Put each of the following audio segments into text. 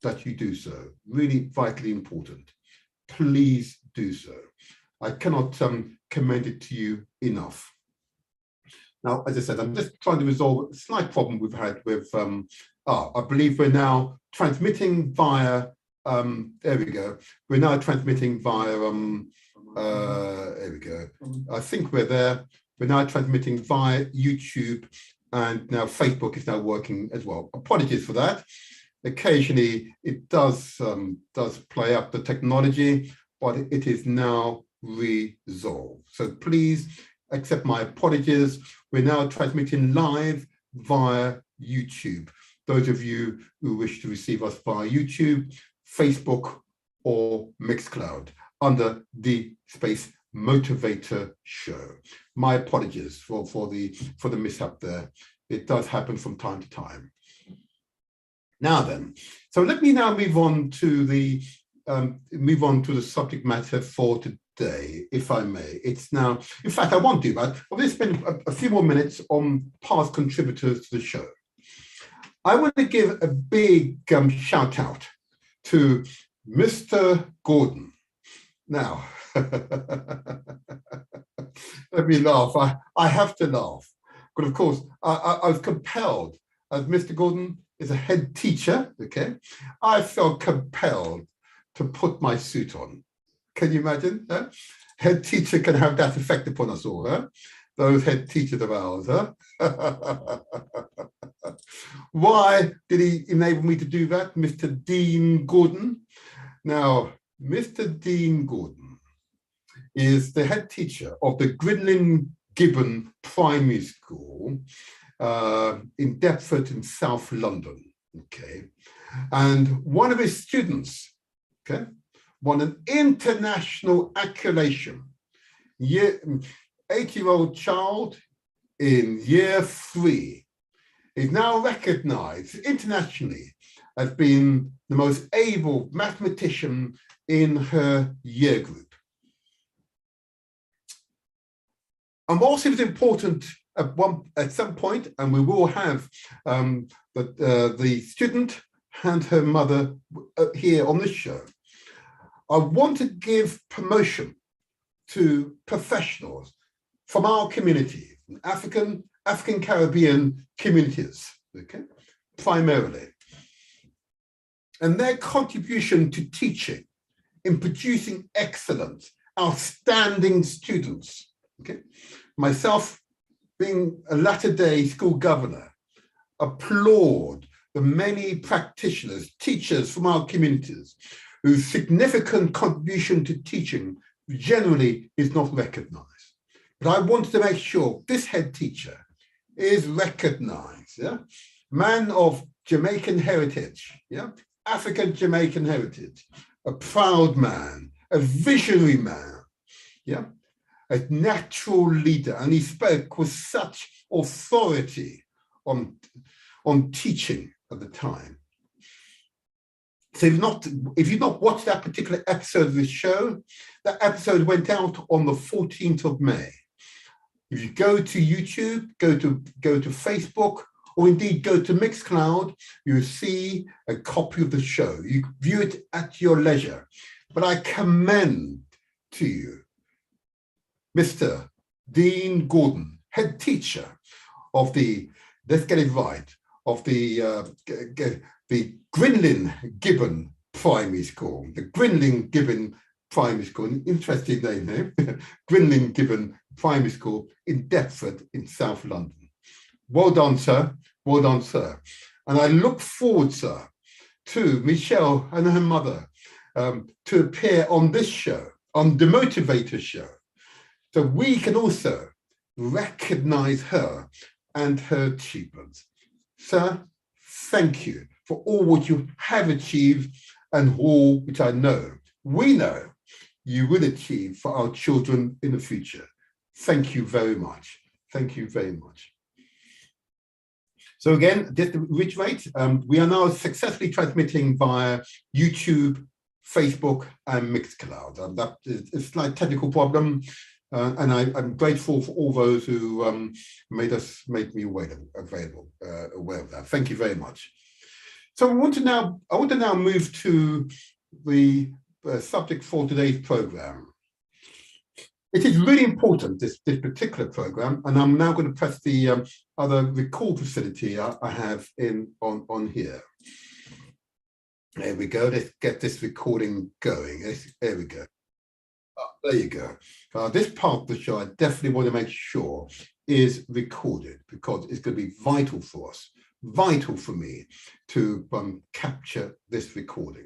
that you do so. Really vitally important. Please do so. I cannot commend it to you enough. Now, as I said, I'm just trying to resolve a slight problem we've had with, I believe we're now transmitting via, there we go. We're now transmitting via, there we go. I think we're there. We're now transmitting via YouTube, and now Facebook is now working as well. Apologies for that. Occasionally it does play up the technology, but it is now resolved. So please accept my apologies. We're now transmitting live via YouTube. Those of you who wish to receive us via YouTube, Facebook, or Mixcloud under the space Motivator Show. My apologies for the mishap there. It does happen from time to time. Now then, so let me now move on to the subject matter for today, if I may. It's now, in fact, I won't do that. I'm going to spend a few more minutes on past contributors to the show. I want to give a big shout out to Mr. Gordon. Now, let me laugh. I have to laugh. But of course, I was compelled, as Mr. Gordon is a head teacher, okay? I felt compelled to put my suit on. Can you imagine? Huh? Head teacher can have that effect upon us all, huh? Those head teachers of ours, huh? Why did he enable me to do that, Mr. Dean Gordon? Now, Mr. Dean Gordon is the head teacher of the Grinling Gibbon Primary School in Deptford in South London, okay? And one of his students, okay, won an international accolade. 8-year-old child in year 3 is now recognized internationally as being the most able mathematician in her year group. And whilst it was important at some point, and we will have the student and her mother here on this show, I want to give promotion to professionals from our community, African Caribbean communities, okay, primarily. And their contribution to teaching in producing excellent, outstanding students, okay. Myself, being a latter-day school governor, applaud the many practitioners, teachers from our communities whose significant contribution to teaching generally is not recognized. But I wanted to make sure this head teacher is recognized, yeah? Man of Jamaican heritage, yeah? African Jamaican heritage, a proud man, a visionary man, yeah? A natural leader, and he spoke with such authority on teaching at the time. So if you've not watched that particular episode of this show, that episode went out on the 14th of May. If you go to YouTube, go to Facebook, or indeed go to Mixcloud, you'll see a copy of the show. You can view it at your leisure. But I commend to you Mr. Dean Gordon, head teacher of the, let's get it right, of the Grinling Gibbon Primary School, the Grinling Gibbon Primary School, an interesting name, eh? Grinling Gibbon Primary School in Deptford in South London. Well done, sir. Well done, sir. And I look forward, sir, to Michelle and her mother to appear on this show, on the Motivator Show, so we can also recognize her and her achievements. Sir, thank you for all what you have achieved and all which I know, we know, you will achieve for our children in the future. Thank you very much. Thank you very much. So again, just to reiterate, we are now successfully transmitting via YouTube, Facebook, and Mixcloud. That is a slight technical problem, and I'm grateful for all those who made me aware of that. Thank you very much. So I want to now move to the subject for today's program. It is really important, this particular program, and I'm now going to press the other record facility I have on here. There we go. Let's get this recording going. There we go. There you go. This part of the show, I definitely want to make sure is recorded because it's going to be vital for us, vital for me to capture this recording.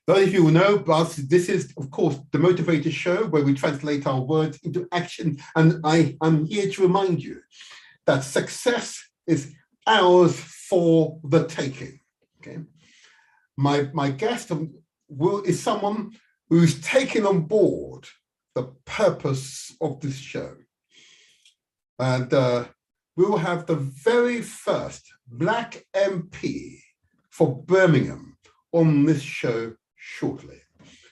Those of you who know, but this is, of course, the Motivator Show, where we translate our words into action. And I'm here to remind you that success is ours for the taking. Okay, my guest is someone who's taken on board the purpose of this show, and we will have the very first Black MP for Birmingham on this show shortly.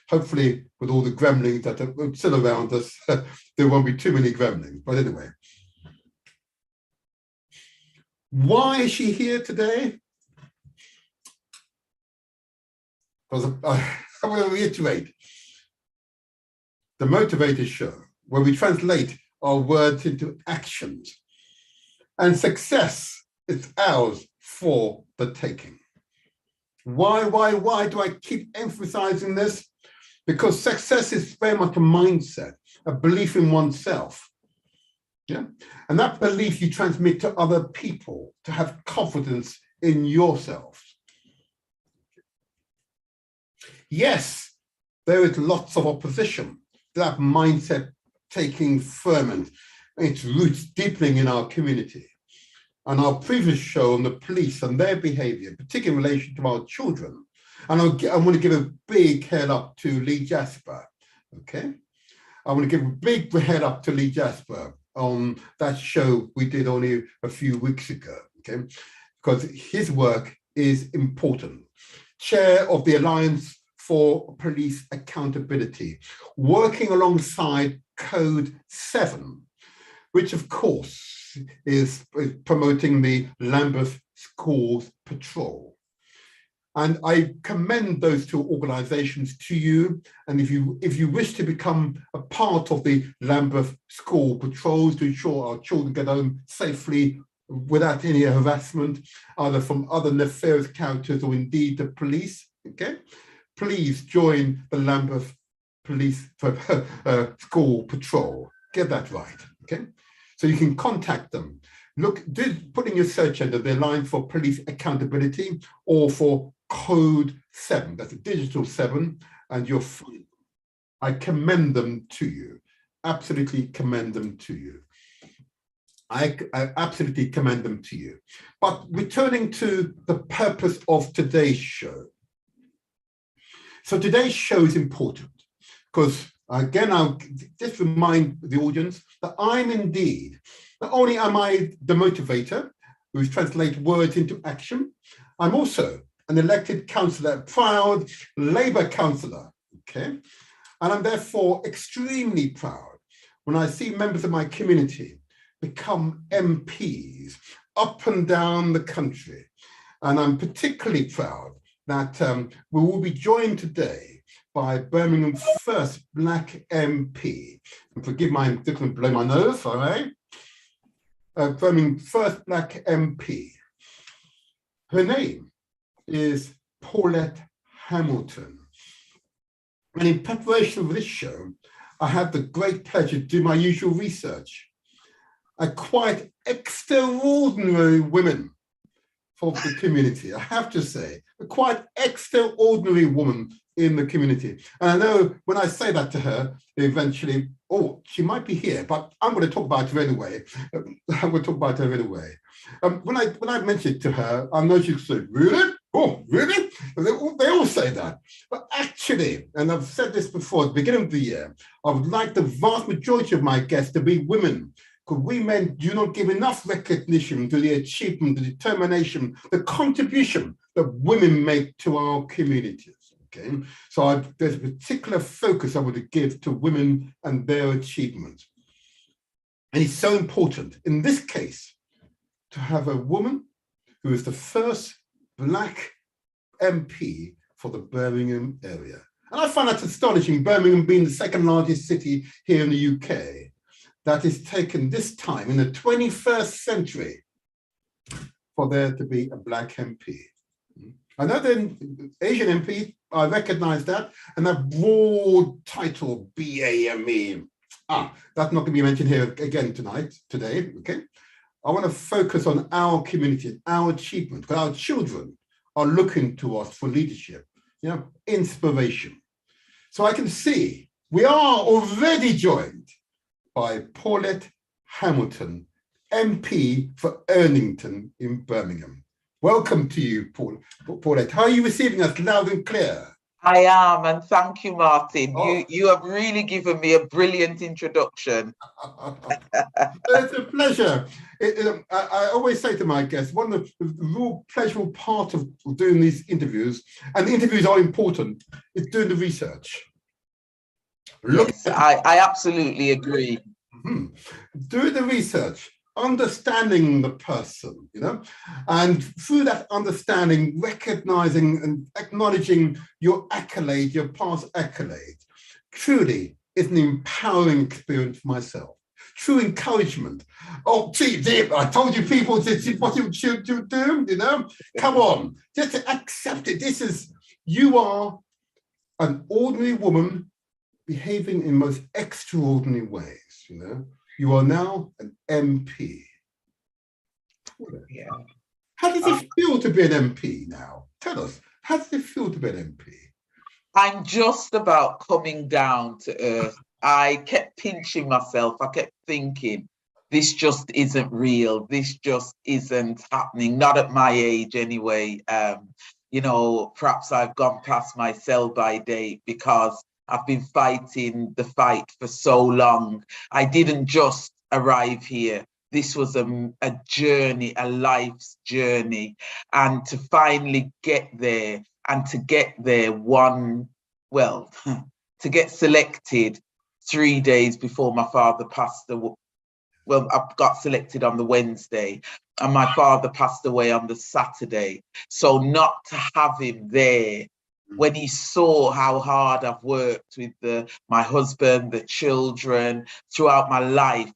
Hopefully, with all the gremlins that are still around us, there won't be too many gremlins. But anyway, why is she here today? Because I want to reiterate, the Motivator Show, where we translate our words into actions, and success is ours for the taking. Why do I keep emphasizing this? Because success is very much a mindset, a belief in oneself. Yeah, and that belief you transmit to other people to have confidence in yourself. Yes, there is lots of opposition to that mindset taking ferment, its roots deepening in our community. And our previous show on the police and their behavior, particularly in relation to our children. And I want to give a big head up to Lee Jasper, okay? I want to give a big head up to Lee Jasper on that show we did only a few weeks ago, okay? Because his work is important. Chair of the Alliance for Police Accountability, working alongside Code 7, which of course is promoting the Lambeth Schools Patrol. And I commend those two organizations to you. And if you wish to become a part of the Lambeth School Patrols to ensure our children get home safely without any harassment, either from other nefarious characters or indeed the police, okay? Please join the Lambeth Police School Patrol. Get that right, okay? So you can contact them. Put in your search under the line for police accountability or for Code 7. That's a digital 7, and you'll find them. I commend them to you. Absolutely commend them to you. I absolutely commend them to you. But returning to the purpose of today's show. So today's show is important because, again, I'll just remind the audience that I'm indeed, not only am I the motivator who translates words into action, I'm also an elected councillor, a proud Labour councillor, okay? And I'm therefore extremely proud when I see members of my community become MPs up and down the country. And I'm particularly proud that we will be joined today by Birmingham's first Black MP. And forgive my, I'm just going to blow my nose, all right? Birmingham's first Black MP. Her name is Paulette Hamilton. And in preparation for this show, I had the great pleasure to do my usual research. A quite extraordinary women for the community, I have to say, a quite extraordinary woman in the community. And I know when I say that to her, eventually, oh, she might be here, but I'm going to talk about her anyway. I'm going to talk about her anyway. When I mentioned it to her, I know she'll say, really? Oh, really? They all say that. But actually, and I've said this before at the beginning of the year, I would like the vast majority of my guests to be women, because we men do not give enough recognition to the achievement, the determination, the contribution that women make to our communities. Okay, so there's a particular focus I want to give to women and their achievements. And it's so important, in this case, to have a woman who is the first Black MP for the Birmingham area. And I find that astonishing, Birmingham being the second largest city here in the UK, that is taken this time in the 21st century for there to be a Black MP. I know the Asian MP, I recognize that, and that broad title, BAME. That's not going to be mentioned here again today, okay? I want to focus on our community, our achievement, because our children are looking to us for leadership, inspiration. So I can see we are already joined by Paulette Hamilton, MP for Erdington in Birmingham. Welcome to you, Paulette. How are you receiving us loud and clear? I am, and thank you, Martin. You have really given me a brilliant introduction. It's a pleasure. I always say to my guests, one of the real pleasurable part of doing these interviews, and the interviews are important, is doing the research. Yes, I absolutely agree. Doing the research, understanding the person, and through that understanding, recognizing and acknowledging your accolade, your past accolade, truly is an empowering experience for myself. True encouragement. Oh, gee, I told you people, this is what you should do, Come on, just accept it. You are an ordinary woman behaving in most extraordinary ways, You are now an MP. Yeah. How does it feel to be an MP now? Tell us, how does it feel to be an MP? I'm just about coming down to earth. I kept pinching myself. I kept thinking, this just isn't real. This just isn't happening. Not at my age anyway. Perhaps I've gone past my sell-by date because I've been fighting the fight for so long. I didn't just arrive here. This was a journey, a life's journey. And to finally get there, and to get there to get selected 3 days before my father passed away. Well, I got selected on the Wednesday and my father passed away on the Saturday. So not to have him there when he saw how hard I've worked with my husband, the children, throughout my life,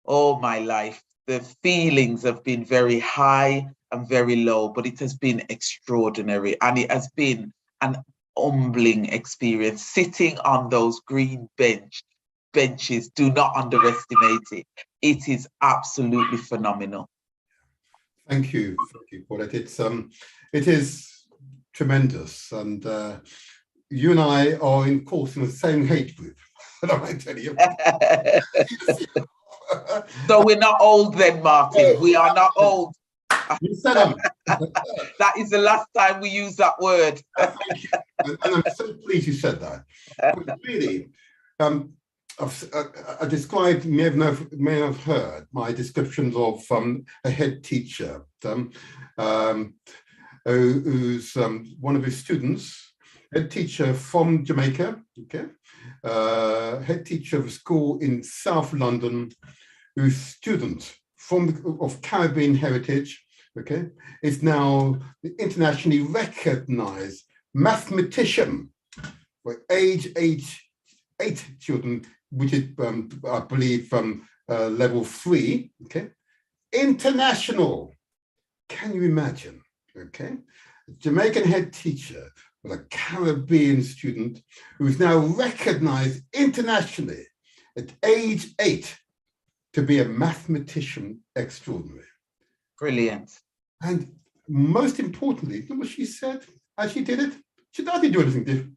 all my life, the feelings have been very high and very low, but it has been extraordinary. And it has been an humbling experience. Sitting on those green benches, do not underestimate it. It is absolutely phenomenal. Thank you, Paulette. It is tremendous, and you and I are in course in the same age group. I tell you. So we're not old then, Martin. We are not old. You said them. That is the last time we use that word. Thank you. And I'm so pleased you said that. But really, I described, you may have heard my descriptions of a head teacher who's one of his students, head teacher from Jamaica, okay, head teacher of a school in South London, whose student of Caribbean heritage, okay, is now the internationally recognized mathematician for age 8 children, which is, I believe, from level 3, okay? International, can you imagine, okay? A Jamaican head teacher with a Caribbean student who is now recognized internationally at age 8 to be a mathematician extraordinary. Brilliant. And most importantly, you know what she said as she did it? I didn't do anything different.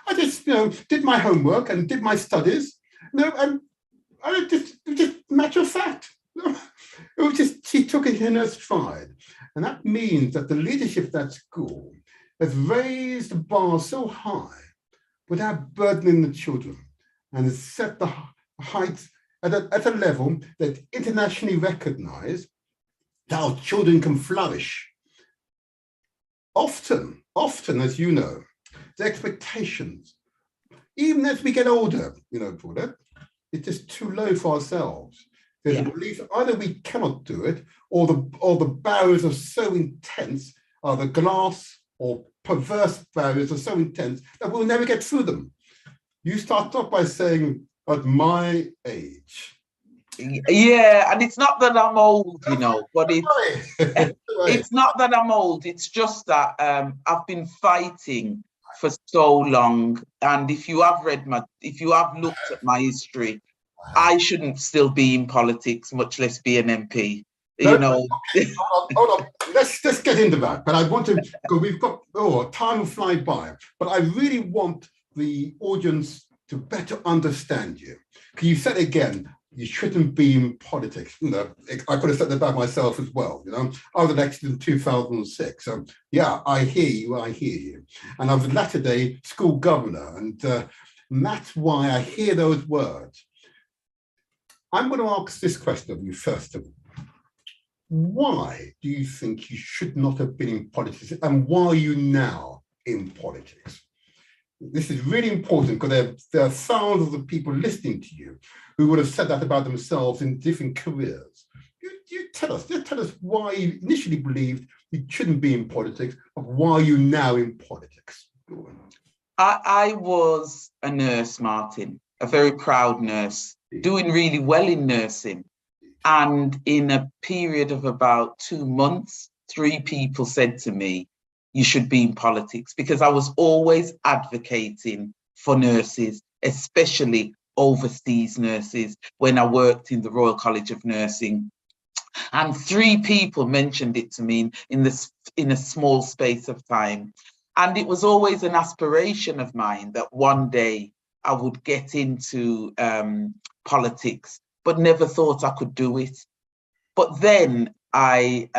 I just, did my homework and did my studies, and it was just matter of fact. It was just, she took it in her stride. And that means that the leadership of that school has raised the bar so high without burdening the children, and has set the heights at a level that internationally recognized that our children can flourish. Often, as you know, the expectations, even as we get older, Paulette, it's just too low for ourselves. There's a belief either we cannot do it, or the barriers are so intense, or the glass or perverse barriers are so intense that we'll never get through them. You start off by saying, at my age. Yeah, and it's not that I'm old, you know, but it's not that I'm old. It's just that I've been fighting for so long. And if you have looked at my history, I shouldn't still be in politics, much less be an MP. No, you know. Hold on. Let's get into that. But I want to go. We've got time will fly by. But I really want the audience to better understand you. Because you said again, you shouldn't be in politics. You know, I could have said that about myself as well. You know, I was elected in 2006. So yeah, I hear you. And I was a latter-day school governor, and that's why I hear those words. I'm going to ask this question of you first of all. Why do you think you should not have been in politics, and why are you now in politics? This is really important, because there are thousands of the people listening to you who would have said that about themselves in different careers. You tell us why you initially believed you shouldn't be in politics, and why are you now in politics? I was a nurse, Martin, a very proud nurse, doing really well in nursing. And in a period of about 2 months, 3 people said to me, you should be in politics, because I was always advocating for nurses, especially overseas nurses, when I worked in the Royal College of Nursing. And 3 people mentioned it to me in a small space of time. And it was always an aspiration of mine that one day I would get into politics, but never thought I could do it. But then I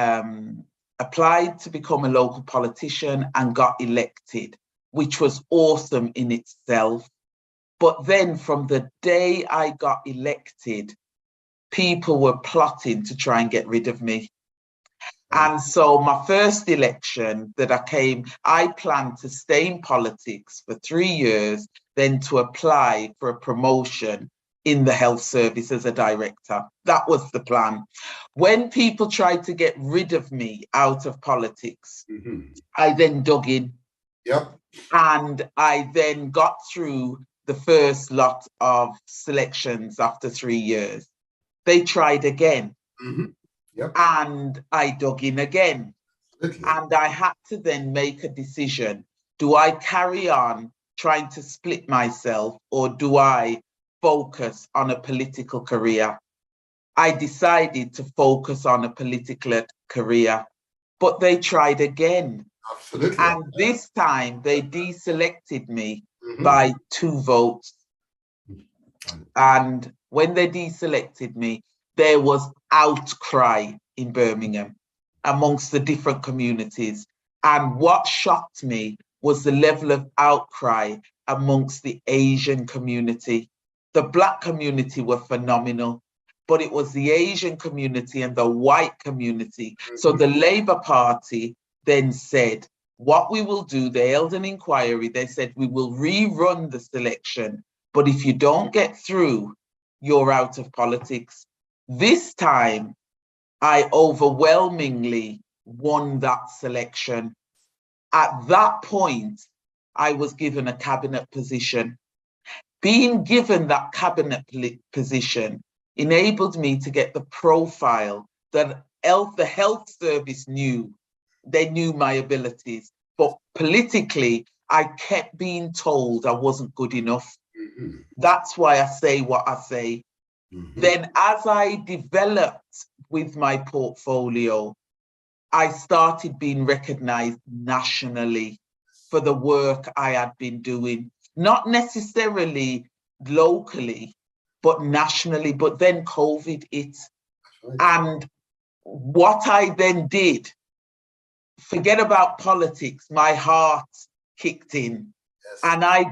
applied to become a local politician and got elected, which was awesome in itself. But then from the day I got elected, people were plotting to try and get rid of me. And so my first election that I planned to stay in politics for 3 years, then to apply for a promotion in the health service as a director. That was the plan. When people tried to get rid of me out of politics, I then dug in. Yep. And I then got through the first lot of selections after 3 years. They tried again. Yep. And I dug in again. And I had to then make a decision. Do I carry on trying to split myself, or do I focus on a political career? I decided to focus on a political career, but they tried again. Absolutely. And this time they deselected me by 2 votes. And when they deselected me, there was outcry in Birmingham amongst the different communities. And what shocked me was the level of outcry amongst the Asian community. The Black community were phenomenal, but it was the Asian community and the white community. So the Labour Party then said, what we will do, they held an inquiry, they said, we will rerun the selection, but if you don't get through, you're out of politics. This time, I overwhelmingly won that selection. At that point, I was given a cabinet position. Being given that cabinet position enabled me to get the profile that the health service knew. They knew my abilities, but politically, I kept being told I wasn't good enough. That's why I say what I say. Then as I developed with my portfolio, I started being recognized nationally for the work I had been doing, not necessarily locally, but nationally. But then COVID hit. And what I then did, forget about politics, my heart kicked in. And I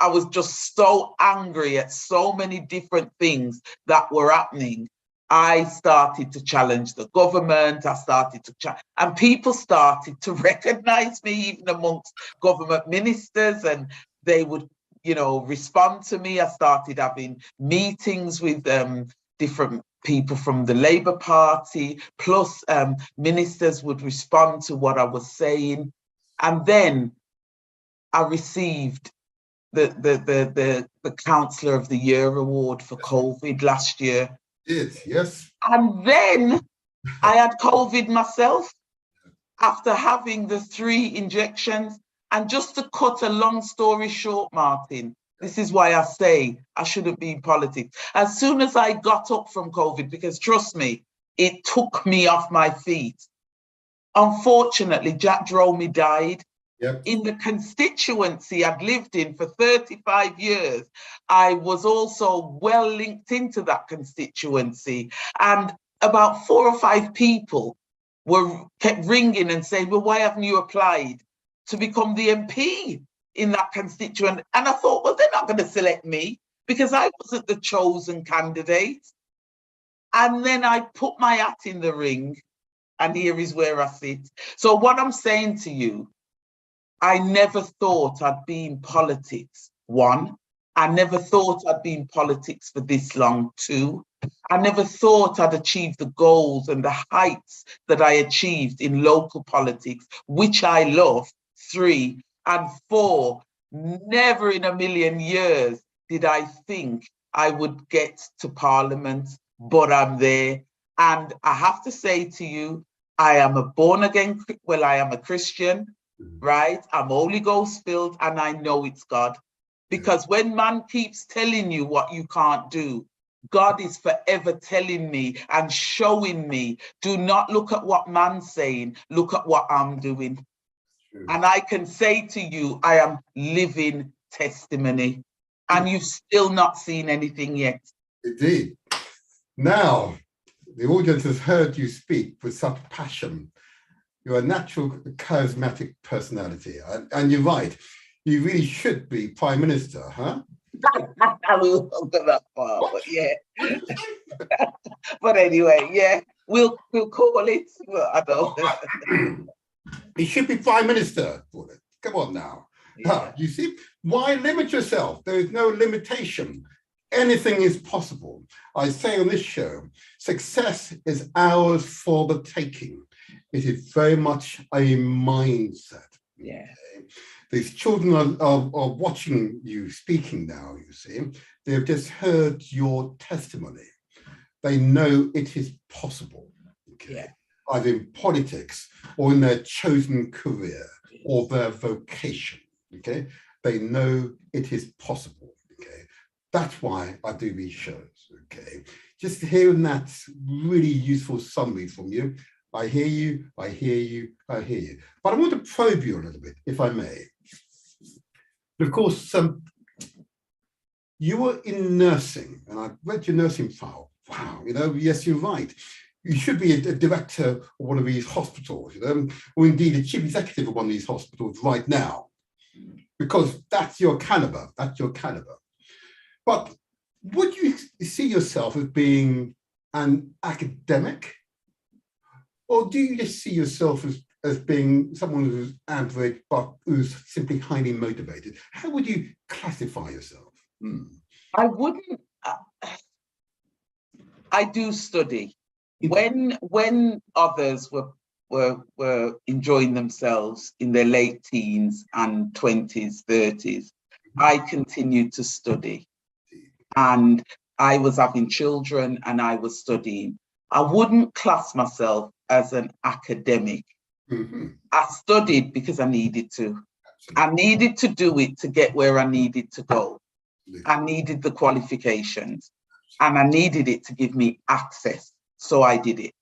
was just so angry at so many different things that were happening. I started to challenge the government. And people started to recognize me, even amongst government ministers, and they would, respond to me. I started having meetings with different people from the Labour Party, plus ministers would respond to what I was saying. And then I received the Councillor of the Year award for COVID last year. Yes. And then I had COVID myself after having the 3 injections. And just to cut a long story short, Martin, this is why I say I shouldn't be in politics. As soon as I got up from COVID, because trust me, it took me off my feet. Unfortunately, Jack Dromey died. Yep. In the constituency I'd lived in for 35 years, I was also well linked into that constituency. And about 4 or 5 people kept ringing and saying, well, why haven't you applied to become the MP in that constituent? And I thought, well, they're not going to select me because I wasn't the chosen candidate. And then I put my hat in the ring, and here is where I sit. So what I'm saying to you, I never thought I'd be in politics. 1, I never thought I'd be in politics for this long. 2, I never thought I'd achieve the goals and the heights that I achieved in local politics, which I love. 3, and 4, never in a million years did I think I would get to Parliament, but I'm there. And I have to say to you, I am a born again, well, I am a Christian, right? I'm Holy Ghost filled, and I know it's God. Because when man keeps telling you what you can't do, God is forever telling me and showing me, do not look at what man's saying, look at what I'm doing. And I can say to you, I am living testimony. And you've still not seen anything yet. Indeed. Now, the audience has heard you speak with such passion. You're a natural, charismatic personality. And you're right. You really should be Prime Minister, huh? I will go that far, but yeah. But anyway, yeah, we'll call it. Well, I don't. He should be Prime Minister. Come on now. Yeah. You see, why limit yourself? There is no limitation. Anything is possible. I say on this show, success is ours for the taking. It is very much a mindset. Yeah. These children are watching you speaking now, you see. They've just heard your testimony. They know it is possible. Okay? Yeah. Either in politics or in their chosen career or their vocation. Okay, they know it is possible. Okay, that's why I do these shows. Okay, just hearing that really useful summary from you, I hear you, I hear you, I hear you. But I want to probe you a little bit, if I may. Of course, you were in nursing, and I read your nursing file. Wow, you know, yes, you're right. You should be a director of one of these hospitals, you know, or indeed a chief executive of one of these hospitals right now, because that's your caliber, that's your caliber. But would you see yourself as being an academic, or do you just see yourself as being someone who's average, but who's simply highly motivated? How would you classify yourself? I wouldn't, I do study. When others were enjoying themselves in their late teens and 20s, 30s, I continued to study. And I was having children and I was studying. I wouldn't class myself as an academic. I studied because I needed to. I needed to do it to get where I needed to go. I needed the qualifications and I needed it to give me access. So I did it.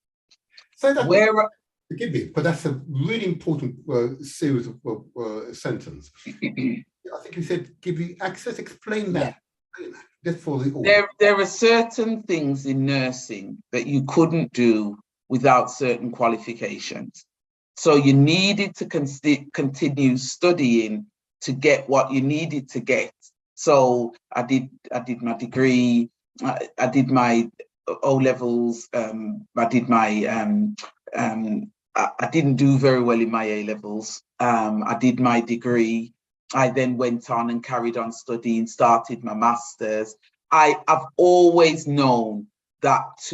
So that, forgive me, but that's a really important series of sentence. I think you said give you access. Explain that. Yeah. Just for the there are certain things in nursing that you couldn't do without certain qualifications. So you needed to continue studying to get what you needed to get. So I did my degree. I did my O-levels, I did my, I didn't do very well in my A-levels. I did my degree. I then went on and carried on studying, started my master's. I've always known that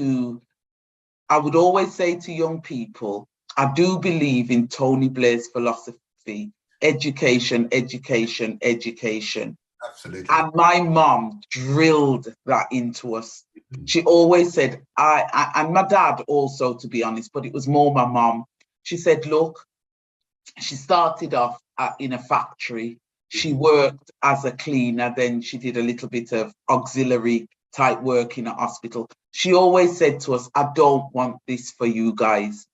I would always say to young people, I do believe in Tony Blair's philosophy, education, education, education. Absolutely. And my mom drilled that into us. She always said, and my dad also, to be honest, but it was more my mom. She said, look, she started off in a factory. She worked as a cleaner, then she did a little bit of auxiliary type work in a hospital. She always said to us, I don't want this for you guys.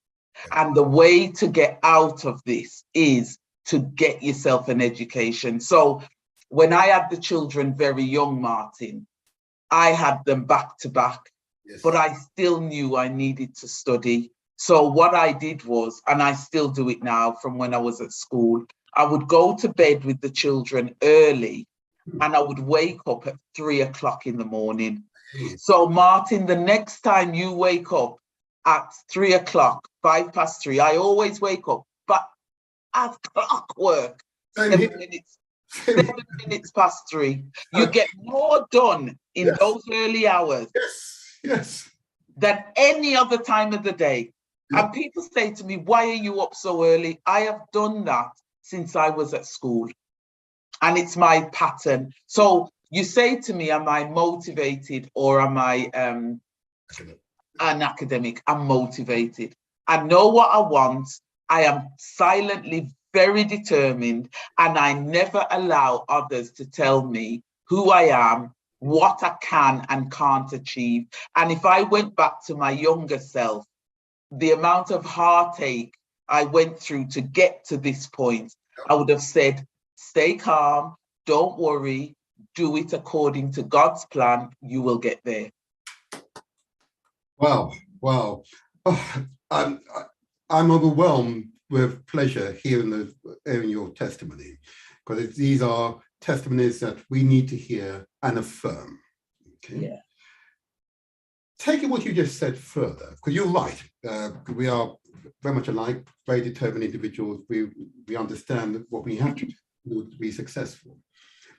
And the way to get out of this is to get yourself an education. So when I had the children very young, Martin, I had them back to back, but I still knew I needed to study. So what I did was, and I still do it now from when I was at school, I would go to bed with the children early and I would wake up at 3 o'clock in the morning. So Martin, the next time you wake up at 3 o'clock, 3:05, I always wake up, but as clockwork, 7 minutes past 3. You get more done in those early hours than any other time of the day. And people say to me, why are you up so early? I have done that since I was at school. And it's my pattern. So you say to me, am I motivated or am I an academic? I'm motivated. I know what I want. I am silently very determined, and I never allow others to tell me who I am, what I can and can't achieve. And if I went back to my younger self, the amount of heartache I went through to get to this point, I would have said, stay calm, don't worry, do it according to God's plan, you will get there. Wow, wow. Oh, I'm overwhelmed with pleasure hearing your testimony, because these are testimonies that we need to hear and affirm. Okay? Yeah. Taking what you just said further, because you're right, we are very much alike, very determined individuals. We understand what we have to do to be successful.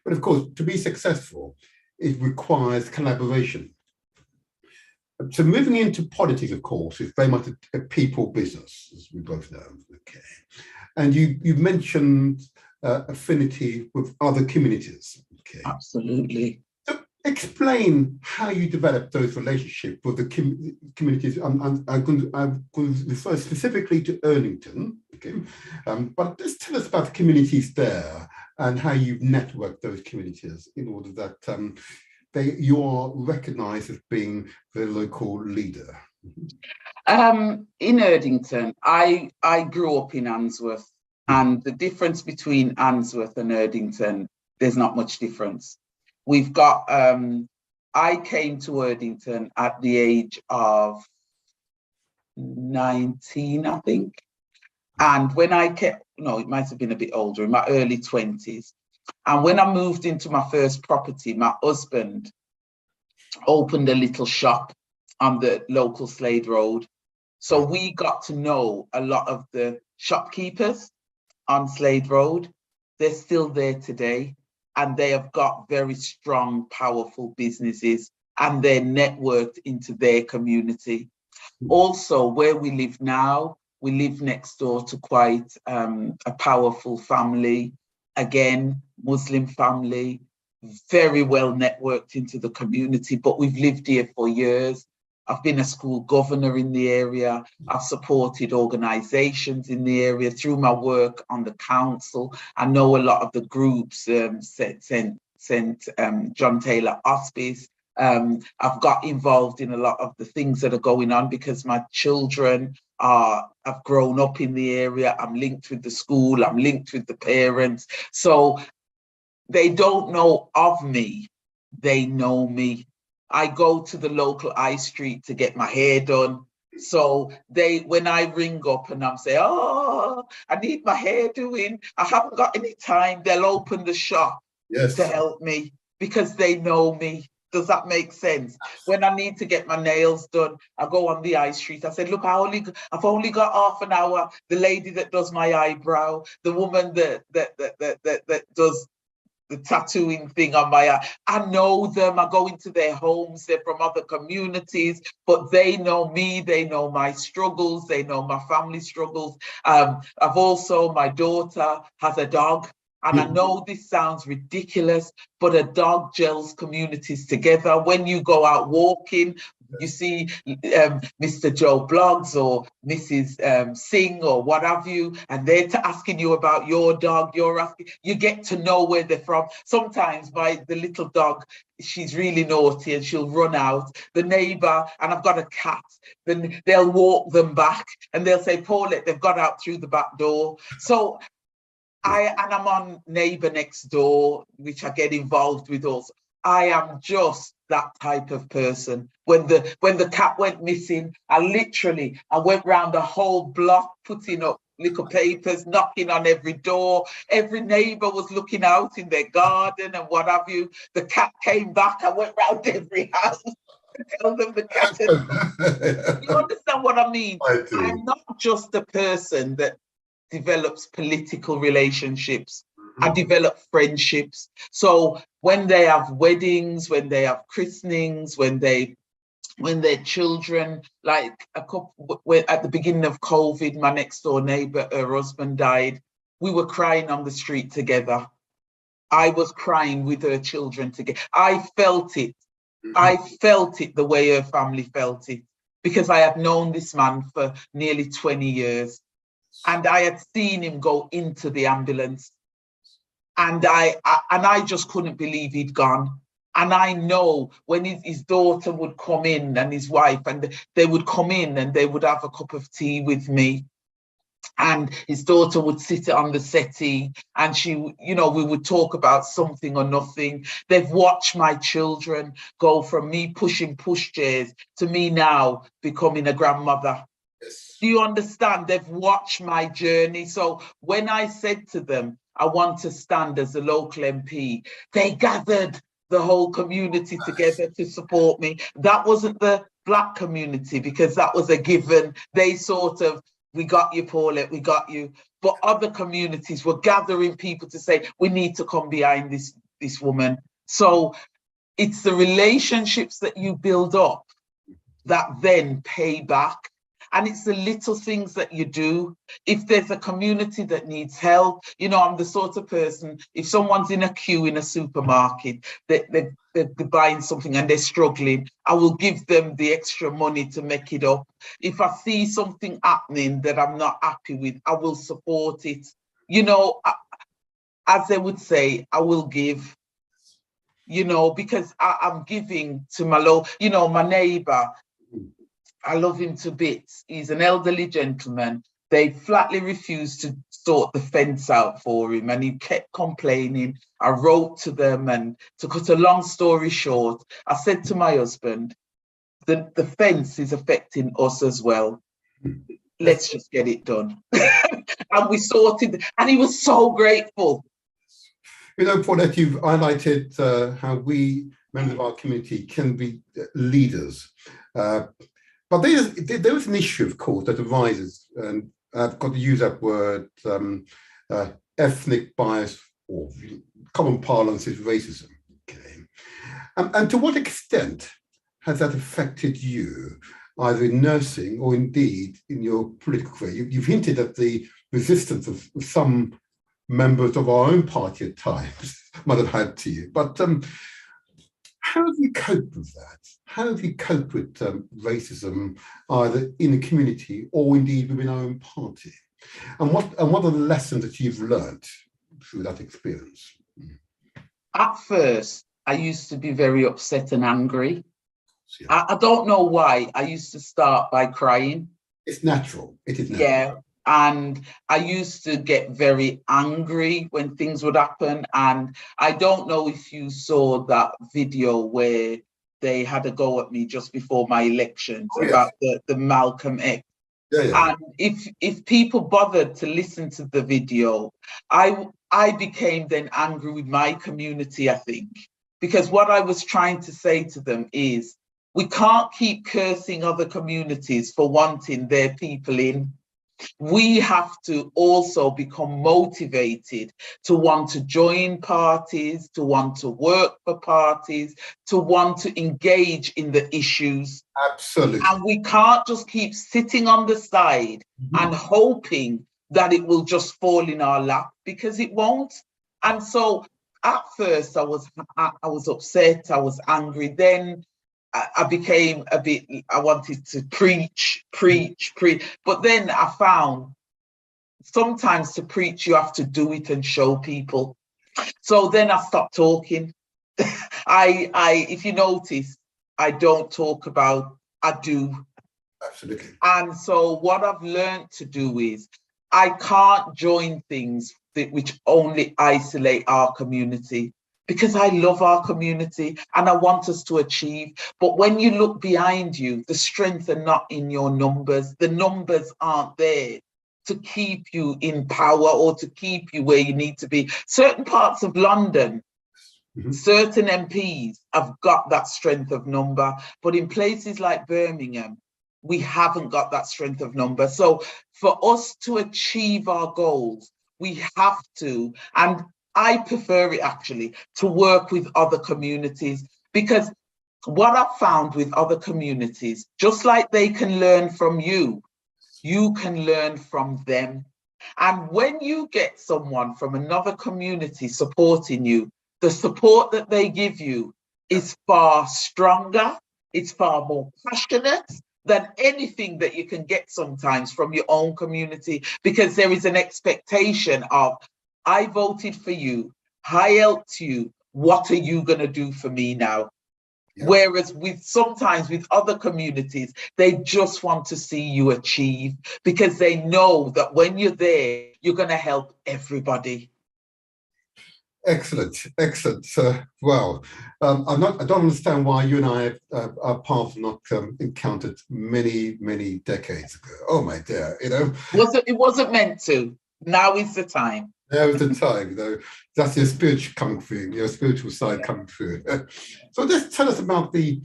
But of course, to be successful, it requires collaboration. So moving into politics, of course, is very much a people business, as we both know. Okay, and you mentioned affinity with other communities. Okay, absolutely. So explain how you develop those relationships with the communities. I'm going to refer specifically to Erdington. Okay, but just tell us about the communities there and how you've networked those communities in order that you are recognised as being the local leader. In Erdington, I grew up in Answorth, and the difference between Answorth and Erdington, there's not much difference. We've got, I came to Erdington at the age of 19, I think. And when I came, no, it might have been a bit older, in my early 20s. And when I moved into my first property, my husband opened a little shop on the local Slade Road. So we got to know a lot of the shopkeepers on Slade Road. They're still there today, and they have got very strong, powerful businesses, and they're networked into their community. Also, where we live now, we live next door to quite a powerful family, again, Muslim family, very well networked into the community, but we've lived here for years. I've been a school governor in the area. I've supported organisations in the area through my work on the council. I know a lot of the groups, St. John Taylor Hospice. I've got involved in a lot of the things that are going on because my children have grown up in the area. I'm linked with the school, I'm linked with the parents. So they don't know of me, they know me. I go to the local high street to get my hair done. So when I ring up and I'm saying, oh, I need my hair doing, I haven't got any time, they'll open the shop to help me because they know me. Does that make sense? When I need to get my nails done, I go on the high street. I said, look, I've only got half an hour. The lady that does my eyebrow, the woman that does the tattooing thing on my eye. I know them, I go into their homes, they're from other communities, but they know me, they know my struggles, they know my family struggles. I've also, my daughter has a dog, and I know this sounds ridiculous, but a dog gels communities together. When you go out walking, you see Mr. Joe Bloggs or Mrs. Singh or what have you, and they're asking you about your dog. You get to know where they're from. Sometimes the little dog, she's really naughty and she'll run out. The neighbour, and I've got a cat, then they'll walk them back and they'll say, Paulette, they've got out through the back door. So I'm on Neighbour Next Door, which I get involved with also. I am just that type of person. When the cat went missing, I went round the whole block putting up little papers, knocking on every door. Every neighbour was looking out in their garden and what have you. The cat came back. I went round every house to tell them the cat had... You understand what I mean? I do. I'm not just a person that develops political relationships. I develop friendships. So when they have weddings, when they have christenings, when their children, like at the beginning of COVID, my next door neighbour, her husband died. We were crying on the street together. I was crying with her children together. I felt it. I felt it the way her family felt it, because I had known this man for nearly 20 years. And I had seen him go into the ambulance. And I just couldn't believe he'd gone. And I know when his daughter would come in, and his wife, and they would come in and they would have a cup of tea with me. And his daughter would sit on the settee and we would talk about something or nothing. They've watched my children go from me pushing pushchairs to me now becoming a grandmother. Yes. Do you understand? They've watched my journey. So when I said to them, I want to stand as a local MP, they gathered the whole community together to support me. That wasn't the Black community, because that was a given. They sort of, we got you, Paulette, we got you. But other communities were gathering people to say, we need to come behind this woman. So it's the relationships that you build up that then pay back. And it's the little things that you do. If there's a community that needs help, I'm the sort of person, if someone's in a queue in a supermarket, they're buying something and they're struggling, I will give them the extra money to make it up. If I see something happening that I'm not happy with, I will support it. As they would say, I will give, because I'm giving to my neighbour. I love him to bits. He's an elderly gentleman. They flatly refused to sort the fence out for him, and he kept complaining. I wrote to them, and to cut a long story short, I said to my husband, the fence is affecting us as well. Let's just get it done. And we sorted, and he was so grateful. Paulette, you've highlighted how we, members of our community, can be leaders. But there is an issue, of course, that arises, and I've got to use that word, ethnic bias, or common parlance is racism. Okay. And to what extent has that affected you, either in nursing or indeed in your political career? You've hinted at the resistance of some members of our own party at times might have had to you, but how have you coped with that? How have you coped with racism, either in the community or indeed within our own party? And what are the lessons that you've learned through that experience? At first, I used to be very upset and angry. Yeah. I don't know why. I used to start by crying. It's natural. It is natural. Yeah. And I used to get very angry when things would happen. And I don't know if you saw that video where they had a go at me just before my elections about the Malcolm X. Yeah. And if people bothered to listen to the video, I became then angry with my community, I think, because what I was trying to say to them is, we can't keep cursing other communities for wanting their people in. We have to also become motivated to want to join parties, to want to work for parties, to want to engage in the issues. Absolutely. And we can't just keep sitting on the side and hoping that it will just fall in our lap, because it won't. And so at first I was upset, I was angry. Then I became a bit, I wanted to preach. But then I found sometimes to preach, you have to do it and show people. So then I stopped talking. If you notice, I don't talk about, I do. Absolutely. And so what I've learned to do is, I can't join things which only isolate our community, because I love our community and I want us to achieve. But when you look behind you, the strength are not in your numbers. The numbers aren't there to keep you in power or to keep you where you need to be. Certain parts of London, certain MPs have got that strength of number, but in places like Birmingham, we haven't got that strength of number. So for us to achieve our goals, we have to, and I prefer it actually, to work with other communities, because what I've found with other communities, just like they can learn from you, you can learn from them. And when you get someone from another community supporting you, the support that they give you is far stronger, it's far more passionate than anything that you can get sometimes from your own community, because there is an expectation of, I voted for you, I helped you, what are you going to do for me now? Yeah. Whereas sometimes with other communities, they just want to see you achieve, because they know that when you're there, you're going to help everybody. Excellent. Well, I don't understand why you and I our paths not encountered many decades ago. Oh my dear, it wasn't meant to. Now is the time. Now is the time, That's your spiritual side coming through. So just tell us about the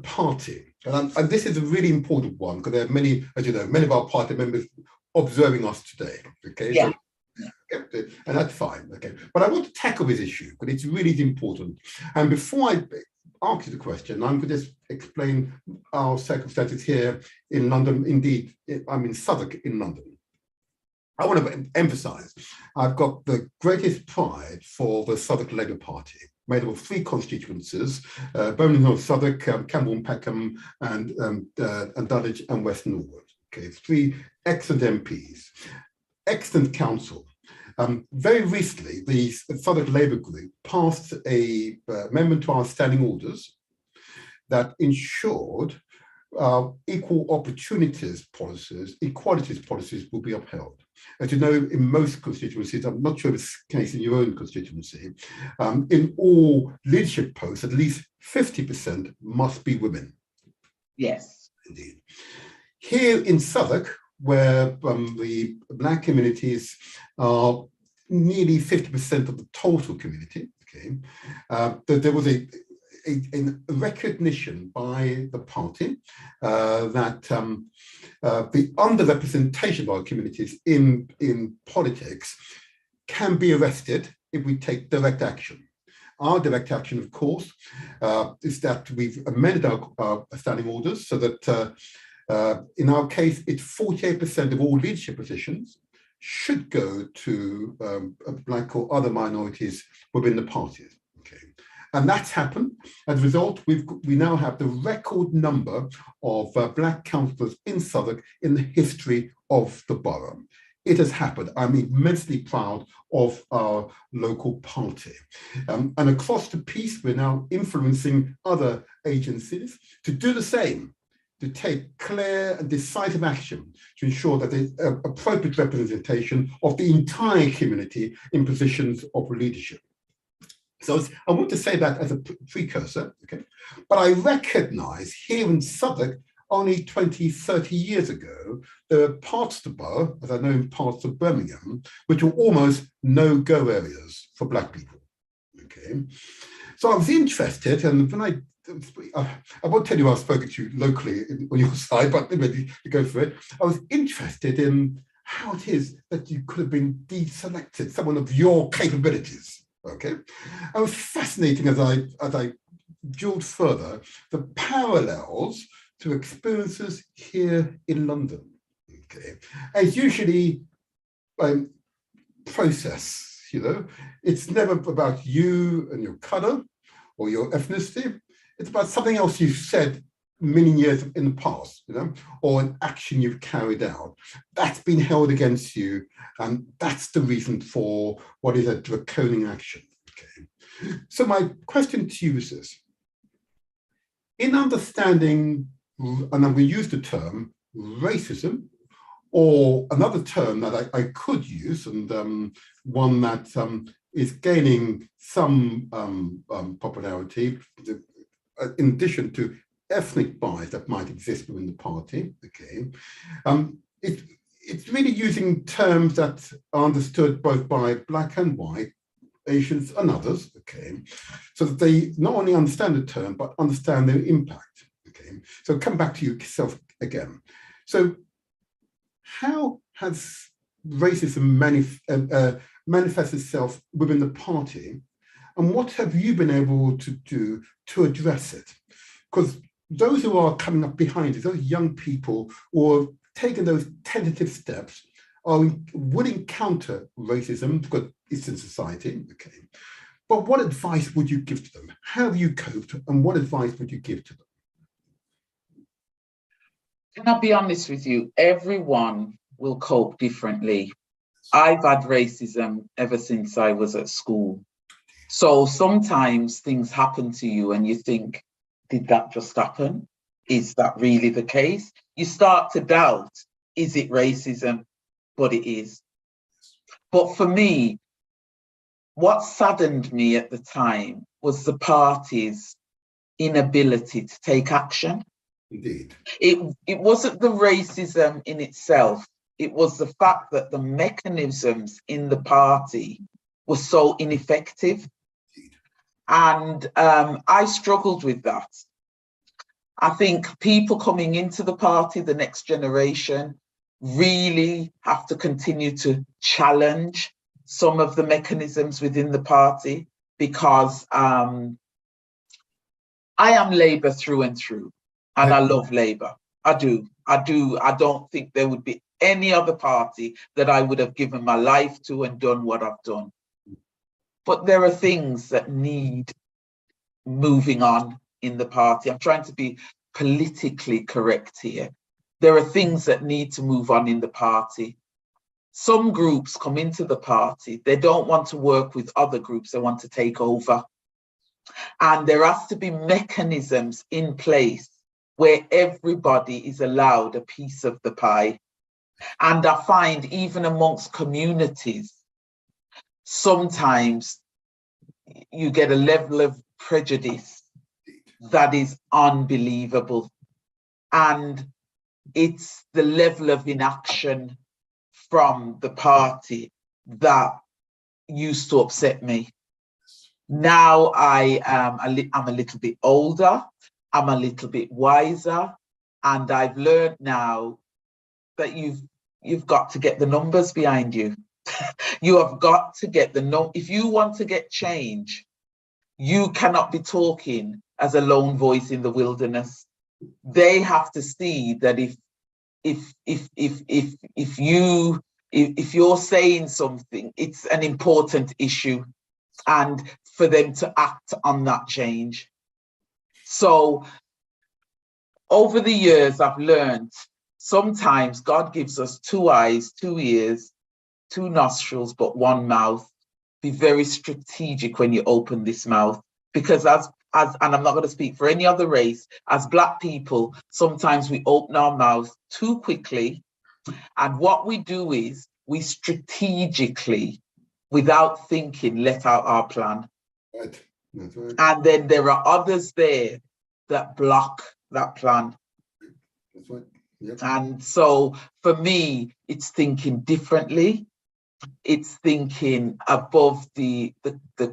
party, and this is a really important one, because there are many, as you know, many of our party members observing us today. Okay. Yeah. So, and that's fine, okay. But I want to tackle this issue because it's really important. And before I ask you the question, I'm going to just explain our circumstances here in London. Indeed, I'm in Southwark in London. I want to emphasize, I've got the greatest pride for the Southwark Labour Party, made up of 3 constituencies, Birmingham, Southwark, Camborne, Peckham, and Dulwich and West Norwood. Okay, 3 excellent MPs, excellent council. Very recently, the Southwark Labour Group passed a amendment to our standing orders that ensured equal opportunities policies, equalities policies will be upheld. As you know, in most constituencies, I'm not sure if it's the case in your own constituency, in all leadership posts, at least 50% must be women. Yes. Indeed. Here in Southwark, where the Black communities are nearly 50% of the total community, okay, there was a recognition by the party that the underrepresentation of our communities in politics can be arrested if we take direct action. Our direct action, of course, is that we've amended our standing orders so that in our case, it's 48% of all leadership positions should go to Black or other minorities within the parties. Okay. And that's happened. As a result, we now have the record number of Black councillors in Southwark in the history of the borough. It has happened. I'm immensely proud of our local party. And across the piece, we're now influencing other agencies to do the same, to take clear and decisive action to ensure that there's appropriate representation of the entire community in positions of leadership. So I want to say that as a precursor, okay? But I recognize here in Southwark, only 20, 30 years ago, there were parts of the borough, as I know in parts of Birmingham, which were almost no-go areas for Black people, okay? So I was interested, and when I I won't tell you I've spoken to you locally on your side, but maybe you go for it. I was interested in how it is that you could have been deselected, someone of your capabilities. Okay, I was fascinating as I drilled further the parallels to experiences here in London. Okay, it's usually process. You know, it's never about you and your colour or your ethnicity. It's about something else you've said many years in the past, you know, or an action you've carried out. That's been held against you, and that's the reason for what is a draconian action. Okay. So my question to you is this. In understanding, and I'm going to use the term racism, or another term that I could use, and one that is gaining some popularity, in addition to ethnic bias that might exist within the party. Okay, it's really using terms that are understood both by Black and white, Asians and others. Okay, so that they not only understand the term but understand their impact. Okay, so come back to yourself again. So, how has racism manifested itself within the party, and what have you been able to do to address it? Because those who are coming up behind us, those young people who are taking those tentative steps, would encounter racism because it's in society. Okay, but what advice would you give to them? How have you coped, and what advice would you give to them? Can I be honest with you? Everyone will cope differently. I've had racism ever since I was at school. So sometimes things happen to you and you think, did that just happen? Is that really the case? You start to doubt, is it racism? But it is. But for me, what saddened me at the time was the party's inability to take action. Indeed. It wasn't the racism in itself. It was the fact that the mechanisms in the party were so ineffective. And I struggled with that. I think people coming into the party, the next generation, really have to continue to challenge some of the mechanisms within the party, because I am Labour through and through, and I love Labour. I do. I don't think there would be any other party that I would have given my life to and done what I've done. But there are things that need moving on in the party. I'm trying to be politically correct here. There are things that need to move on in the party. Some groups come into the party, they don't want to work with other groups, they want to take over. And there has to be mechanisms in place where everybody is allowed a piece of the pie. And I find even amongst communities, sometimes you get a level of prejudice that is unbelievable. And it's the level of inaction from the party that used to upset me. Now I'm a little bit older, I'm a little bit wiser, and I've learned now that you've got to get the numbers behind you. You have got to get if you want to get change, you cannot be talking as a lone voice in the wilderness. They have to see that if you're saying something, it's an important issue, and for them to act on that change. So over the years, I've learned sometimes God gives us 2 eyes, 2 ears, 2 nostrils, but 1 mouth. Be very strategic when you open this mouth, because and I'm not going to speak for any other race, as Black people, sometimes we open our mouth too quickly. And what we do is we strategically, without thinking, let out our plan. Right. That's right. And then there are others there that block that plan. That's right. Yep. And so for me, it's thinking differently. It's thinking above the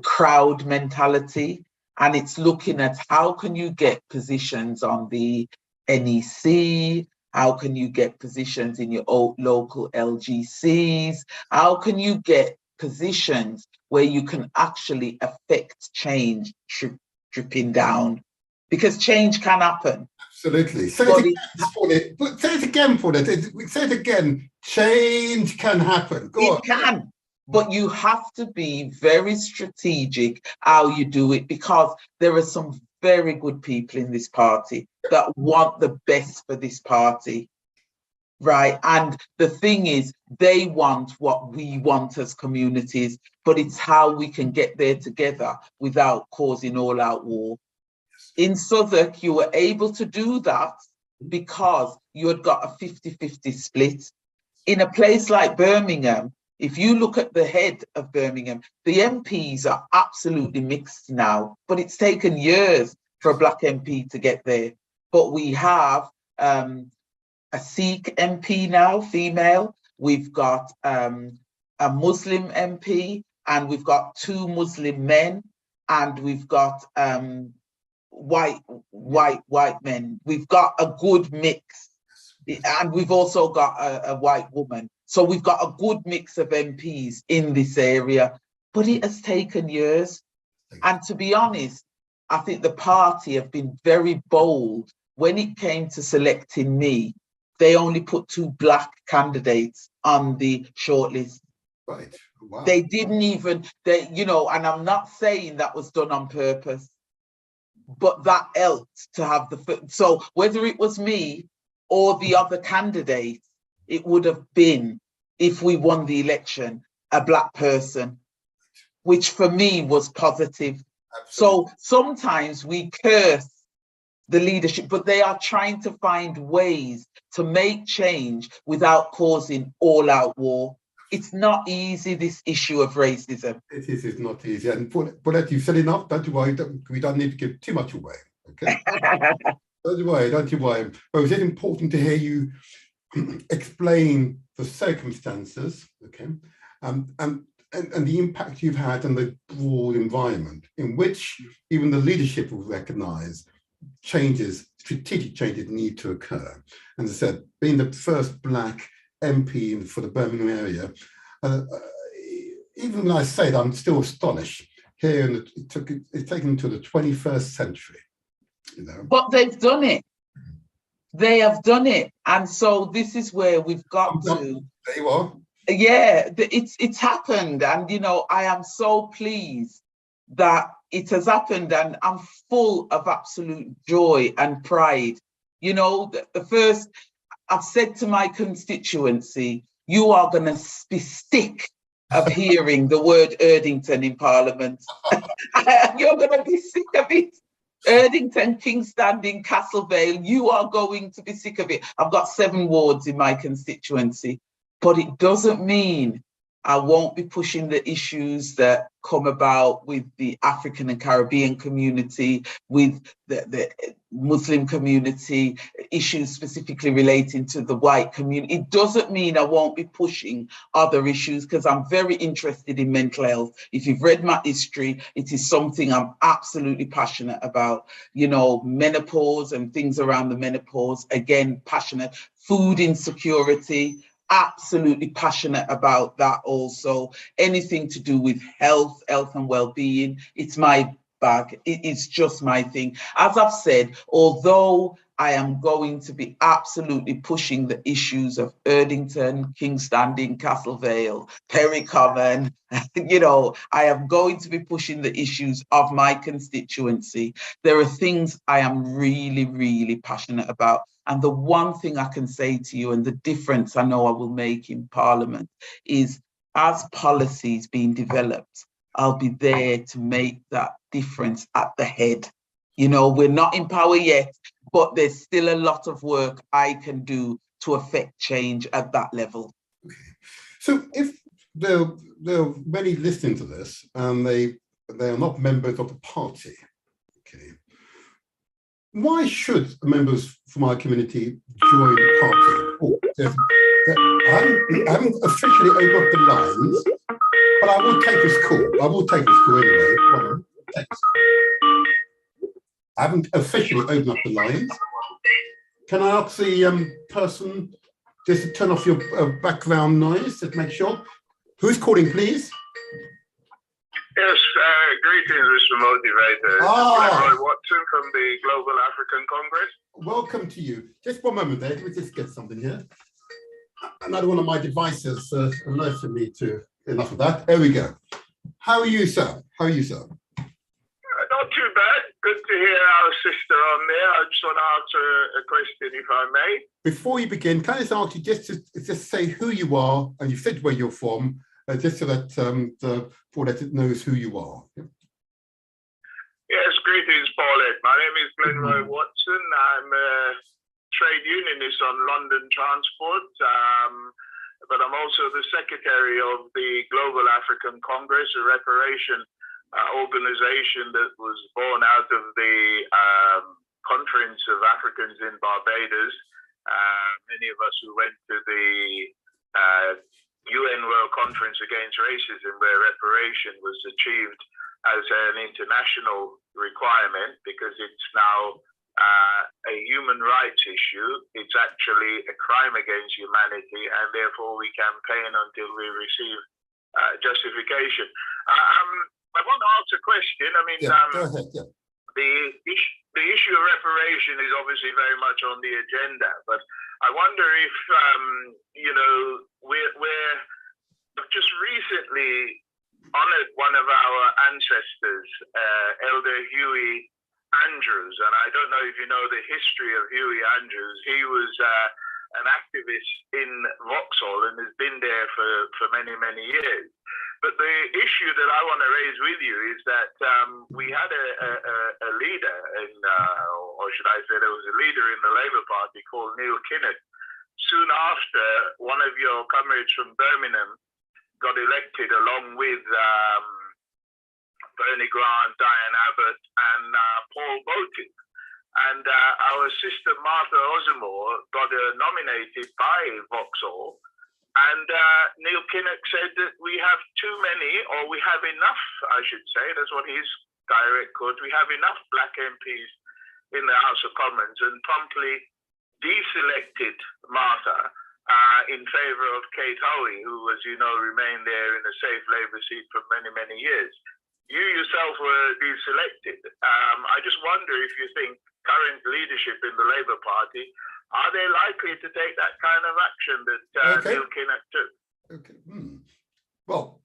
crowd mentality and it's looking at how can you get positions on the NEC, how can you get positions in your local LGCs, how can you get positions where you can actually affect change dripping down, because change can happen. Absolutely. Say it again, Paulette. Say it again. Change can happen. Go on. It can, but you have to be very strategic how you do it, because there are some very good people in this party that want the best for this party, right? And the thing is, they want what we want as communities, but it's how we can get there together without causing all-out war. In Southwark, you were able to do that because you had got a 50-50 split. In a place like Birmingham, if you look at the head of Birmingham, the MPs are absolutely mixed now, but it's taken years for a Black MP to get there. But we have a Sikh MP now, female. We've got a Muslim MP, and we've got 2 Muslim men, and we've got white men. We've got a good mix, and we've also got a white woman. So we've got a good mix of MPs in this area, but it has taken years. And to be honest, I think the party have been very bold. When it came to selecting me, they only put 2 Black candidates on the shortlist. Right. Wow. They didn't even, and I'm not saying that was done on purpose, but that helped to have so whether it was me or the other candidate, it would have been, if we won the election, a Black person, which for me was positive. Absolutely. So sometimes we curse the leadership, but they are trying to find ways to make change without causing all-out war. It's not easy, this issue of racism. It's not easy. And Paulette, you've said enough. Don't you worry. We don't need to give too much away. Okay. Don't you worry. But it's important to hear you explain the circumstances, okay, and the impact you've had on the broad environment in which even the leadership will recognise strategic changes need to occur. And as I said, being the first Black MP for the Birmingham area, even when I say that, I'm still astonished. Here, it's taken until the 21st century. But they've done it. They have done it, and so this is where we've got to. There you are. Yeah, it's happened, and I am so pleased that it has happened, and I'm full of absolute joy and pride. The first, I've said to my constituency, you are going to be sick of hearing the word Erdington in Parliament. You're going to be sick of it. Erdington, Kingstanding, Castlevale, you are going to be sick of it. I've got 7 wards in my constituency, but it doesn't mean I won't be pushing the issues that come about with the African and Caribbean community, with the Muslim community, issues specifically relating to the white community. It doesn't mean I won't be pushing other issues, because I'm very interested in mental health. If you've read my history, it is something I'm absolutely passionate about. Menopause and things around the menopause, again, passionate. Food insecurity, absolutely passionate about that also. Anything to do with health and well-being, it's my bag. It is just my thing. As I've said, although I am going to be absolutely pushing the issues of Erdington, Kingstanding, Castlevale, Perry Common, I am going to be pushing the issues of my constituency. There are things I am really, really passionate about. And the one thing I can say to you, and the difference I know I will make in Parliament, is as policies being developed, I'll be there to make that difference at the head. We're not in power yet, but there's still a lot of work I can do to affect change at that level. Okay. So if there are many listening to this and they are not members of the party, okay, why should members from our community join the party? I haven't officially opened up the lines, but I will take this call. Anyway. Thanks. I haven't officially opened up the lines. Can I ask the person just to turn off your background noise to make sure? Who's calling, please? Yes, greetings, Mr. Motivator. Roy Watson from the Global African Congress. Welcome to you. Just one moment there. Let me just get something here. Another one of my devices alerted me to enough of that. There we go. How are you, sir? How are you, sir? Not too bad. Good to hear our sister on there. I just want to answer a question, if I may. Before you begin, can I just ask you just say who you are, and you said where you're from, just so that Paulette knows who you are. Yes, greetings, Paulette. My name is Glenroy Watson. I'm a trade unionist on London Transport, but I'm also the secretary of the Global African Congress, a reparation organization that was born out of the Conference of Africans in Barbados. Many of us who went to the UN World Conference Against Racism, where reparation was achieved as an international requirement because it's now a human rights issue. It's actually a crime against humanity, and therefore we campaign until we receive justification. I want to ask a question. I mean, go ahead, yeah. The issue of reparation is obviously very much on the agenda, but I wonder if, we're just recently honored one of our ancestors, Elder Huey Andrews, and I don't know if you know the history of Huey Andrews. He was an activist in Vauxhall and has been there for many, many years. But the issue that I want to raise with you is that we had a leader or should I say there was a leader in the Labour Party called Neil Kinnock. Soon after, one of your comrades from Birmingham got elected along with Bernie Grant, Diane Abbott, and Paul Botin. And our sister Martha Osamore got nominated by Vauxhall. And Neil Kinnock said that we have too many, or we have enough, I should say, that's what his direct quote, we have enough black MPs in the House of Commons, and promptly deselected Martha in favour of Kate Hoey, who, as you know, remained there in a safe Labour seat for many, many years. You yourself were deselected. I just wonder if you think current leadership in the Labour Party, are they likely to take that kind of action that Neil Kinnock took? Okay. Well,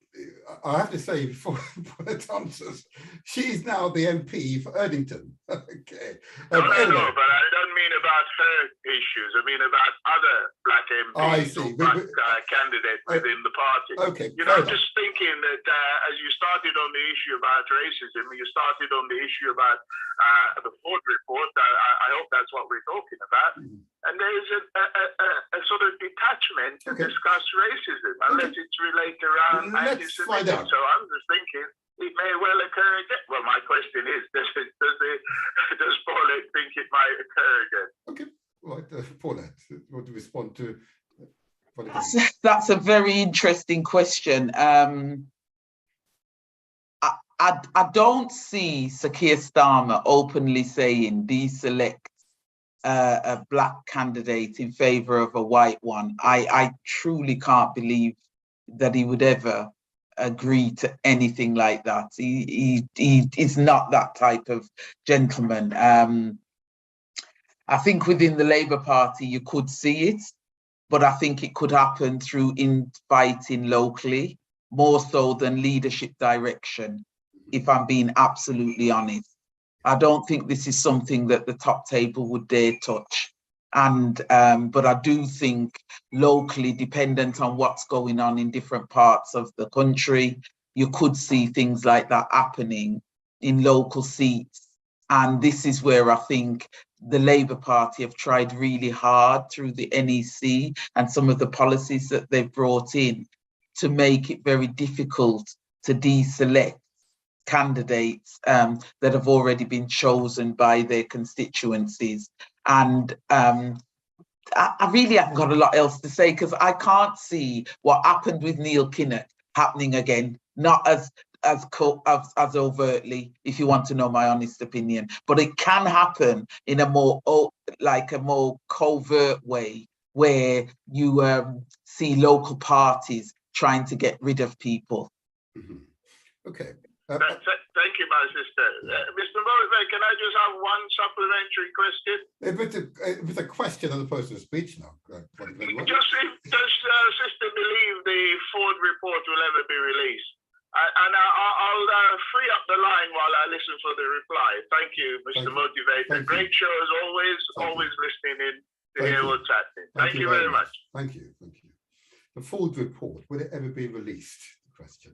I have to say, before it answers, she's now the MP for Erdington. Okay. No, but I don't mean about her issues. I mean about other black MPs or black candidates within the party. Okay. I'm just thinking that as you started on the issue about racism, you started on the issue about the Ford report. I hope that's what we're talking about. And there is a sort of detachment to discuss racism, unless it's related around anti-Semitism. So I'm just thinking it may well occur again. Well, my question is, does Paulette think it might occur again? Okay, right, Paulette, want to respond to? That's a very interesting question. I don't see Sir Keir Starmer openly saying deselect a black candidate in favour of a white one. I truly can't believe that he would ever agree to anything like that. He is not that type of gentleman. I think within the Labour Party you could see it, but I think it could happen through infighting locally, more so than leadership direction, if I'm being absolutely honest. I don't think this is something that the top table would dare touch. And but I do think locally, dependent on what's going on in different parts of the country, you could see things like that happening in local seats. And this is where I think the Labour Party have tried really hard through the NEC and some of the policies that they've brought in to make it very difficult to deselect candidates that have already been chosen by their constituencies. And I really haven't got a lot else to say, because I can't see what happened with Neil Kinnock happening again. Not as as overtly, if you want to know my honest opinion. But it can happen in a more covert way, where you see local parties trying to get rid of people. Mm-hmm. Okay. Thank you, my sister. Mr. Mose, can I just have one supplementary question? If it's a question as opposed to a speech now. Does sister believe the Ford report will ever be released? And I'll free up the line while I listen for the reply. Thank you, Mr. Motivator. Great show as always listening in to hear what's happening. Thank you very much. Thank you. The Ford report, will it ever be released? Question.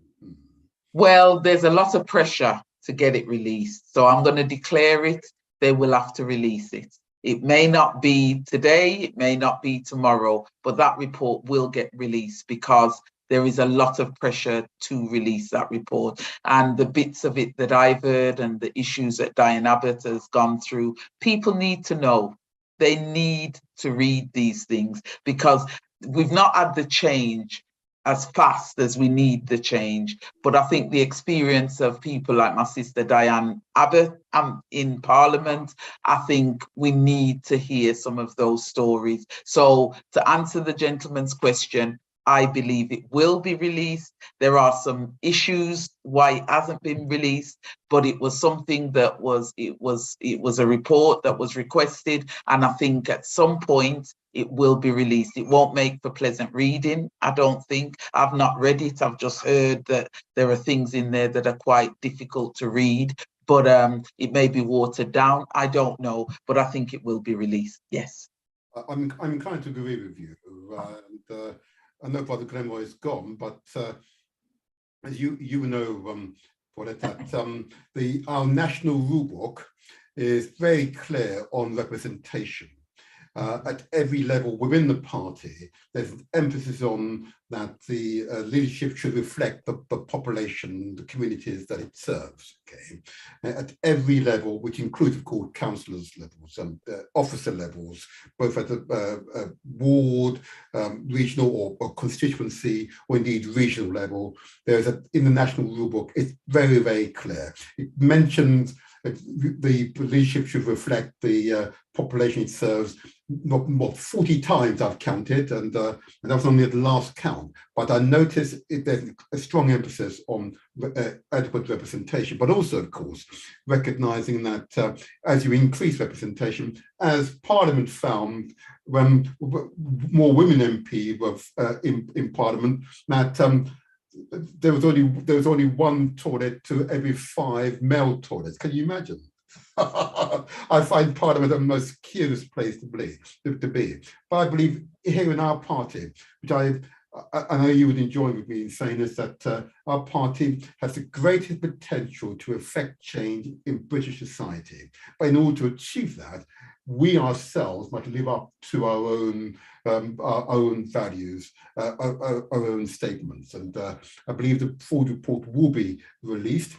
Well, there's a lot of pressure to get it released. So I'm going to declare it. They will have to release it. It may not be today, it may not be tomorrow, but that report will get released because there is a lot of pressure to release that report. And the bits of it that I've heard and the issues that Diane Abbott has gone through, people need to know. They need to read these things because we've not had the change as fast as we need the change. But I think the experience of people like my sister Diane Abbott in Parliament, I think we need to hear some of those stories. So to answer the gentleman's question, I believe it will be released. There are some issues why it hasn't been released, but it was something that it was a report that was requested, and I think at some point it will be released. It won't make for pleasant reading, I don't think. I've not read it. I've just heard that there are things in there that are quite difficult to read, but it may be watered down. I don't know, but I think it will be released. Yes. I'm inclined to agree with you. I know Brother Glenroy is gone, but as you know, Paulette, that our national rule book is very clear on representation. At every level within the party, there's an emphasis on that the leadership should reflect the population, the communities that it serves. Okay, at every level, which includes, of course, councillors' levels and officer levels, both at the ward, regional or constituency, or indeed regional level. There's in the national rule book, it's very, very clear. It mentions the leadership should reflect the population it serves. Not 40 times I've counted, and that was only at the last count. But I noticed there's a strong emphasis on adequate representation, but also, of course, recognising that as you increase representation, as Parliament found when more women MP were in Parliament, that there was only one toilet to every 5 male toilets. Can you imagine? I find Parliament the most curious place to be. But I believe here in our party, which I know you would enjoy with me in saying this, that our party has the greatest potential to affect change in British society. But in order to achieve that, we ourselves must live up to our own values, our own statements. And I believe the Ford report will be released.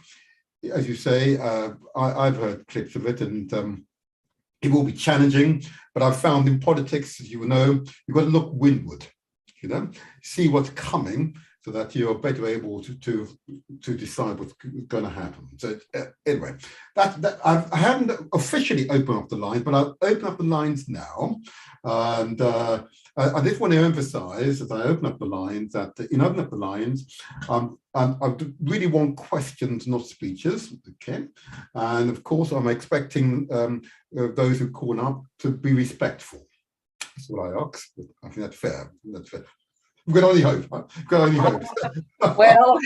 As you say, I've heard clips of it, and it will be challenging. But I've found in politics, as you know, you've got to look windward, see what's coming, so that you're better able to decide what's going to happen. So anyway, I haven't officially opened up the lines, but I'll open up the lines now. And I just want to emphasize, as I open up the lines, that in opening up the lines, I really want questions, not speeches, okay? And of course, I'm expecting those who call up to be respectful. That's what I ask. I think that's fair. That's fair. We've got only hope. We've got only hope. Well,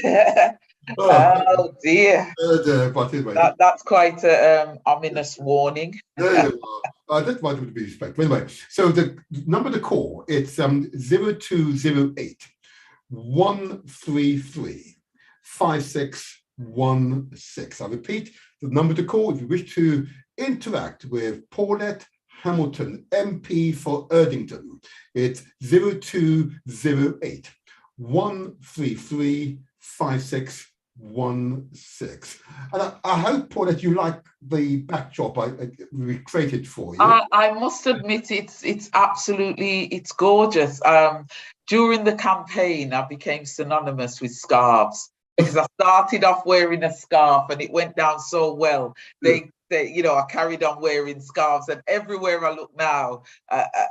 oh dear. But anyway, that's quite an ominous warning. Yeah, I just wanted to be respectful. Anyway, so the number to call, it's 0208 133 5616. I repeat, the number to call if you wish to interact with Paulette Hamilton MP for Erdington. It's 0208 133 5616. And I hope, Paulette, you like the backdrop we created for you. I must admit, it's absolutely gorgeous. During the campaign, I became synonymous with scarves, because I started off wearing a scarf and it went down so well. They you know, I carried on wearing scarves, and everywhere I look now,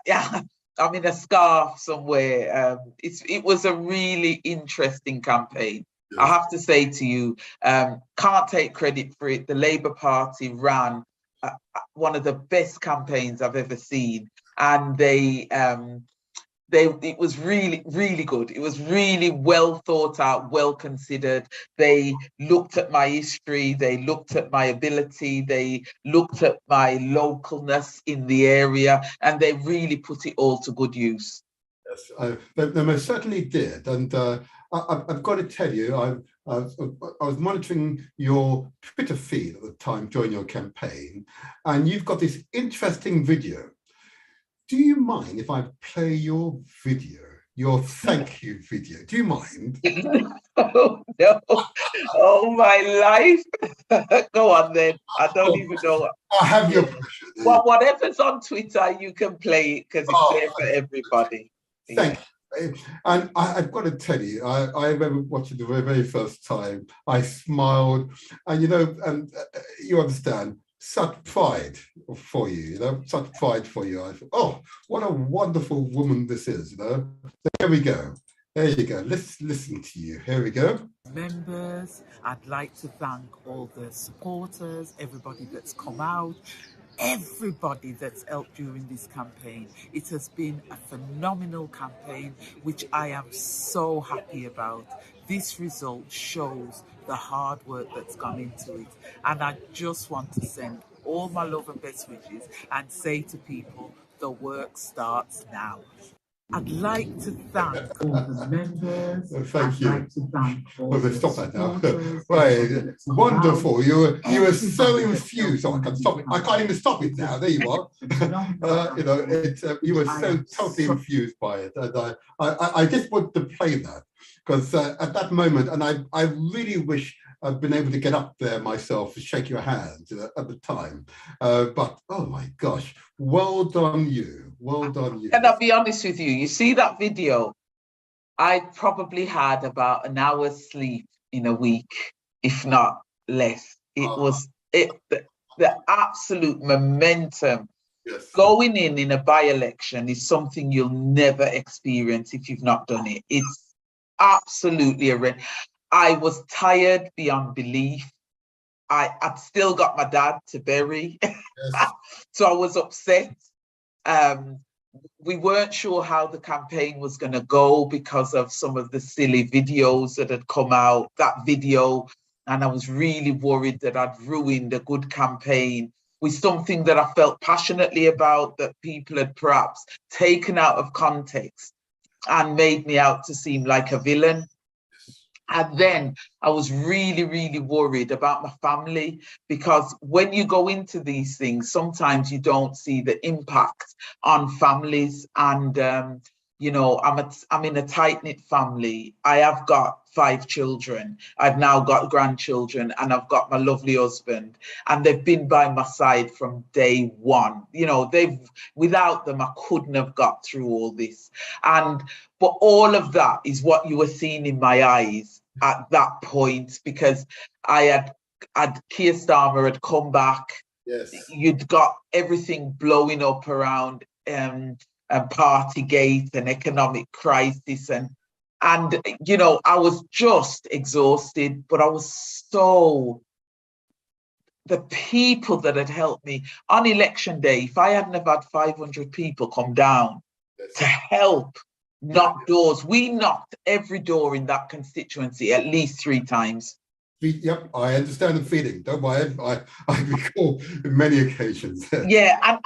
yeah, I'm in a scarf somewhere. It was a really interesting campaign. Yes. I have to say to you, can't take credit for it. The Labour Party ran one of the best campaigns I've ever seen, and it was really, really good. It was really well thought out, well considered. They looked at my history, they looked at my ability, they looked at my localness in the area, and they really put it all to good use. Yes, they most certainly did. And I've got to tell you, I was monitoring your Twitter feed at the time during your campaign, and you've got this interesting video. Do you mind if I play your video, your thank you video? Do you mind? Oh, no. Oh, my life. Go on then. I don't even know. I have your permission. Well, whatever's on Twitter, you can play it because it's there for everybody. Thank you. And I've got to tell you, I remember watching the very first time. I smiled, and you know, and you understand, such pride for you, you know, such pride for you. I thought, oh, what a wonderful woman this is, you know. So here we go. There you go. Let's listen to you. Here we go. Members, I'd like to thank all the supporters, everybody that's come out, everybody that's helped during this campaign. It has been a phenomenal campaign, which I am so happy about. This result shows the hard work that's gone into it. And I just want to send all my love and best wishes and say to people, the work starts now. I'd like to thank all the members. Thank you. Like to thank all stop that now. Right, wonderful. You were so infused. Oh, I can stop it. I can't even stop it now. There you are. You know, you were so totally infused by it. And I just wanted to play that because at that moment, and I really wish I'd been able to get up there myself and shake your hand at the time. But oh my gosh, well done you. Well done you. Can I be honest with you? You see that video? I probably had about an hour's sleep in a week, if not less. It was the absolute momentum. Yes. Going in a by-election is something you'll never experience if you've not done it. It's absolutely horrendous. I was tired beyond belief. I'd still got my dad to bury. Yes. So I was upset. We weren't sure how the campaign was going to go because of some of the silly videos that had come out, that video. And I was really worried that I'd ruined a good campaign with something that I felt passionately about, that people had perhaps taken out of context and made me out to seem like a villain. And then I was really, really worried about my family, because when you go into these things, sometimes you don't see the impact on families. And, you know, I'm in a tight-knit family. I have got 5 children. I've now got grandchildren, and I've got my lovely husband, and they've been by my side from day one. You know, without them, I couldn't have got through all this. But all of that is what you were seeing in my eyes at that point, because Keir Starmer had come back. Yes. You'd got everything blowing up around Partygate and economic crisis, and you know, I was just exhausted, but I was the people that had helped me on election day, if I hadn't have had 500 people come down to help knock doors. We knocked every door in that constituency at least 3 times. Yep, I understand the feeling. Don't worry, I recall many occasions. Yeah, and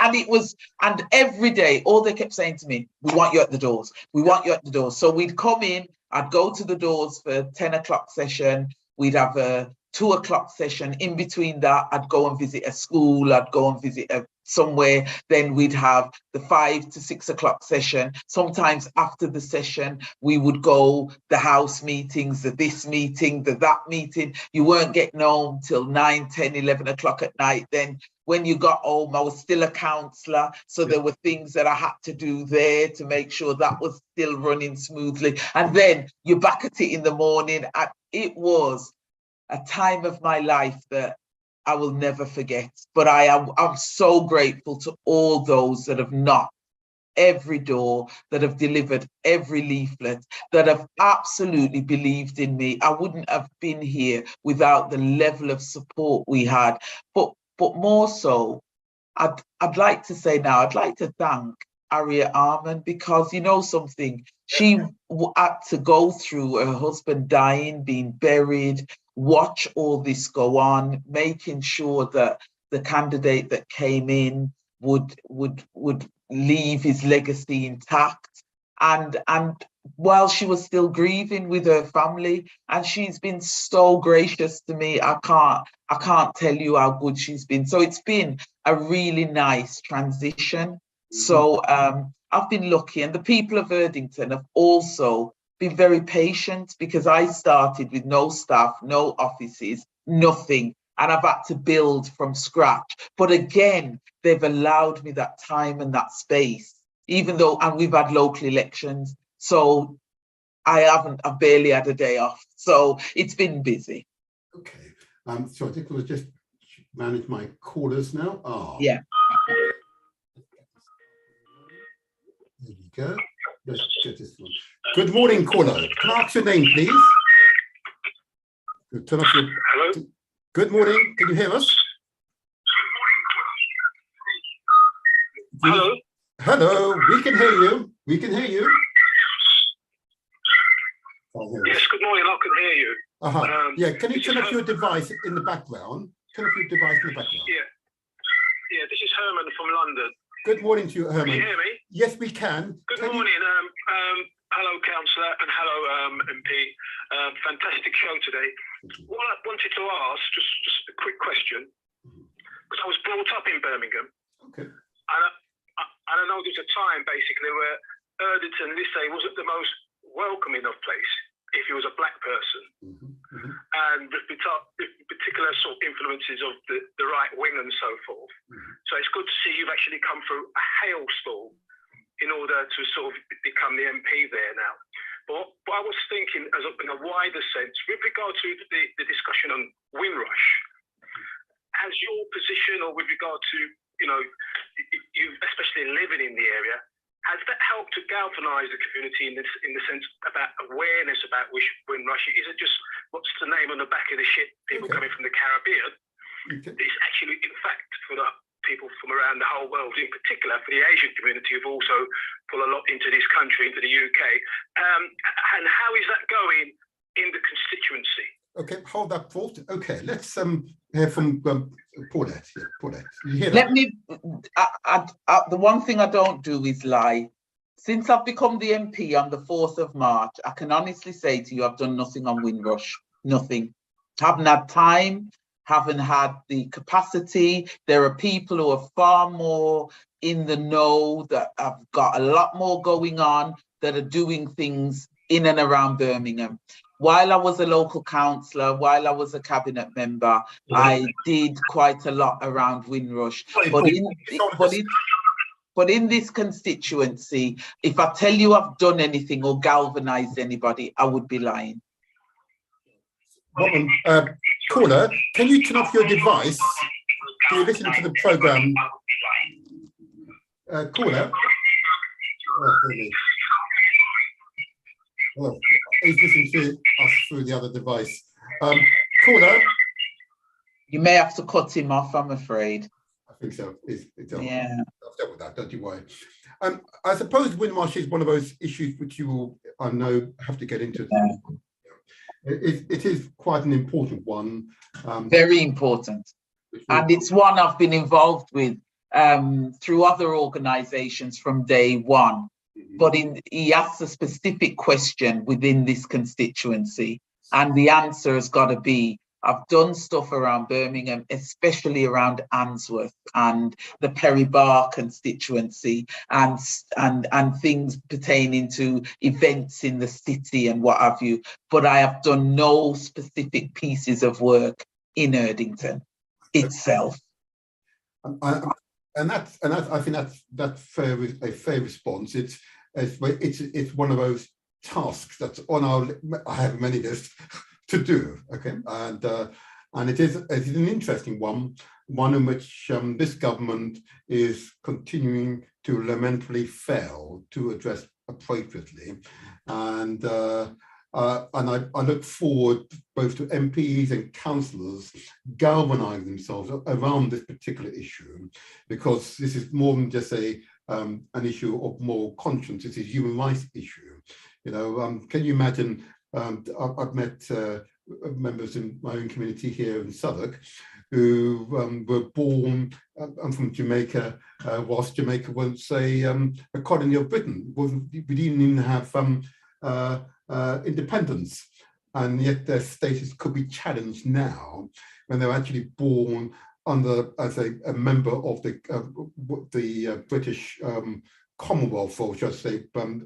every day, all they kept saying to me, we want you at the doors. We want you at the doors. So we'd come in, I'd go to the doors for 10 o'clock session. We'd have a 2 o'clock session. In between that, I'd go and visit a school. I'd go and visit a somewhere. Then we'd have the 5 to 6 o'clock session. Sometimes after the session, we would go the house meetings, the this meeting, the that meeting. You weren't getting home till 9, 10, 11 o'clock at night. Then when you got home, I was still a counsellor. So there were things that I had to do there to make sure that was still running smoothly. And then you're back at it in the morning. And it was a time of my life that I will never forget. But I'm so grateful to all those that have knocked every door, that have delivered every leaflet, that have absolutely believed in me. I wouldn't have been here without the level of support we had. But more so, I'd like to say now, I'd like to thank Harriet Armand, because you know something, she had to go through her husband dying, being buried, watch all this go on, making sure that the candidate that came in would leave his legacy intact. And while she was still grieving with her family, and she's been so gracious to me, I can't tell you how good she's been. So it's been a really nice transition. So I've been lucky, and the people of Erdington have also been very patient, because I started with no staff, no offices, nothing, and I've had to build from scratch. But again, they've allowed me that time and that space, even though, and we've had local elections, so I've barely had a day off. So it's been busy. Okay, so I think we'll just manage my callers now. Oh. Yeah. There you go. Let's get this one. Good morning, caller. Can I ask your name, please? Turn off your... Hello? Good morning. Can you hear us? Hello? Hello. We can hear you. We can hear you. Yes, good morning. I can hear you. Yeah, can you turn off your device in the background? Turn off your device in the background. Yeah, this is Herman from London. Good morning to you, Herman. Can you hear me? Yes, we can. Good morning. Hello, Councillor, and hello, MP. Fantastic show today. What I wanted to ask, just a quick question, because I was brought up in Birmingham. Okay. And I know there's a time, basically, where Erdington, let's say, wasn't the most welcoming of place if you was a black person. And with particular sort of influences of the right wing and so forth. So it's good to see you've actually come through a hailstorm in order to sort of become the MP there now. But I was thinking, as in a wider sense, with regard to the discussion on Windrush, has your position, or with regard to, you especially living in the area, has that helped to galvanise the community in the sense about awareness about Windrush? Is it just what's the name on the back of the ship, people coming from the Caribbean? It's actually, in fact, for the people from around the whole world, in particular for the Asian community, who've also put a lot into this country, into the UK. And how is that going in the constituency? Okay, hold that thought. Okay, let's hear from Paulette. Yeah, Paulette. You hear that? Let me. The one thing I don't do is lie. Since I've become the MP on the 4th of March, I can honestly say to you, I've done nothing on Windrush. Nothing. Haven't had time. Haven't had the capacity. There are people who are far more in the know, that have got a lot more going on, that are doing things in and around Birmingham. While I was a local councillor, while I was a cabinet member, I did quite a lot around Windrush. But in this constituency, if I tell you I've done anything or galvanised anybody, I would be lying. Caller, can you turn off your device? Do you listen to the programme? Caller? Oh, he's listening to us through the other device. Caller? You may have to cut him off, I'm afraid. I think so. Yeah. I've dealt with that, don't you worry. I suppose Windrush is one of those issues which you will, I know, have to get into. Yeah. It is quite an important one. Very important. And it's one I've been involved with through other organisations from day one. But he asks a specific question within this constituency, and the answer has got to be I've done stuff around Birmingham, especially around Answorth and the Perry Bar constituency, and things pertaining to events in the city and what have you. But I have done no specific pieces of work in Erdington itself. And that's I think that's a fair response. It's one of those tasks that's on our. I have many lists to do. Okay, and it is an interesting one in which this government is continuing to lamentably fail to address appropriately, and I look forward both to MPs and councillors galvanising themselves around this particular issue, because this is more than just an issue of moral conscience. It's a human rights issue. You know, can you imagine? I've met members in my own community here in Southwark who were born. I'm from Jamaica, whilst Jamaica was a colony of Britain. We didn't even have independence, and yet their status could be challenged now when they're actually born as a member of the British Commonwealth, or should I say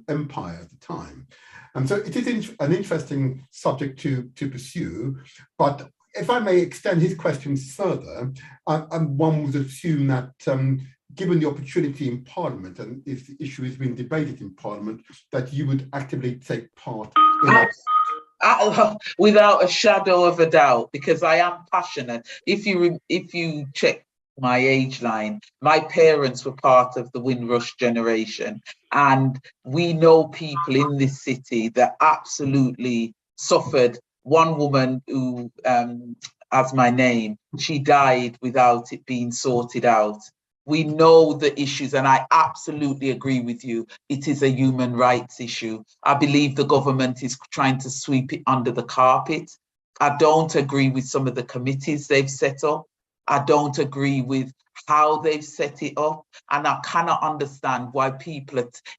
Empire at the time. And so it is an interesting subject to pursue. But if I may extend his questions further, and one would assume that given the opportunity in Parliament, and if the issue is being debated in Parliament, that you would actively take part in that. Without a shadow of a doubt, because I am passionate. If you check my age line, my parents were part of the Windrush generation, and we know people in this city that absolutely suffered. One woman who has my name, she died without it being sorted out. We know the issues, and I absolutely agree with you. It is a human rights issue. I believe the government is trying to sweep it under the carpet. I don't agree with some of the committees they've set up. I don't agree with how they've set it up. And I cannot understand why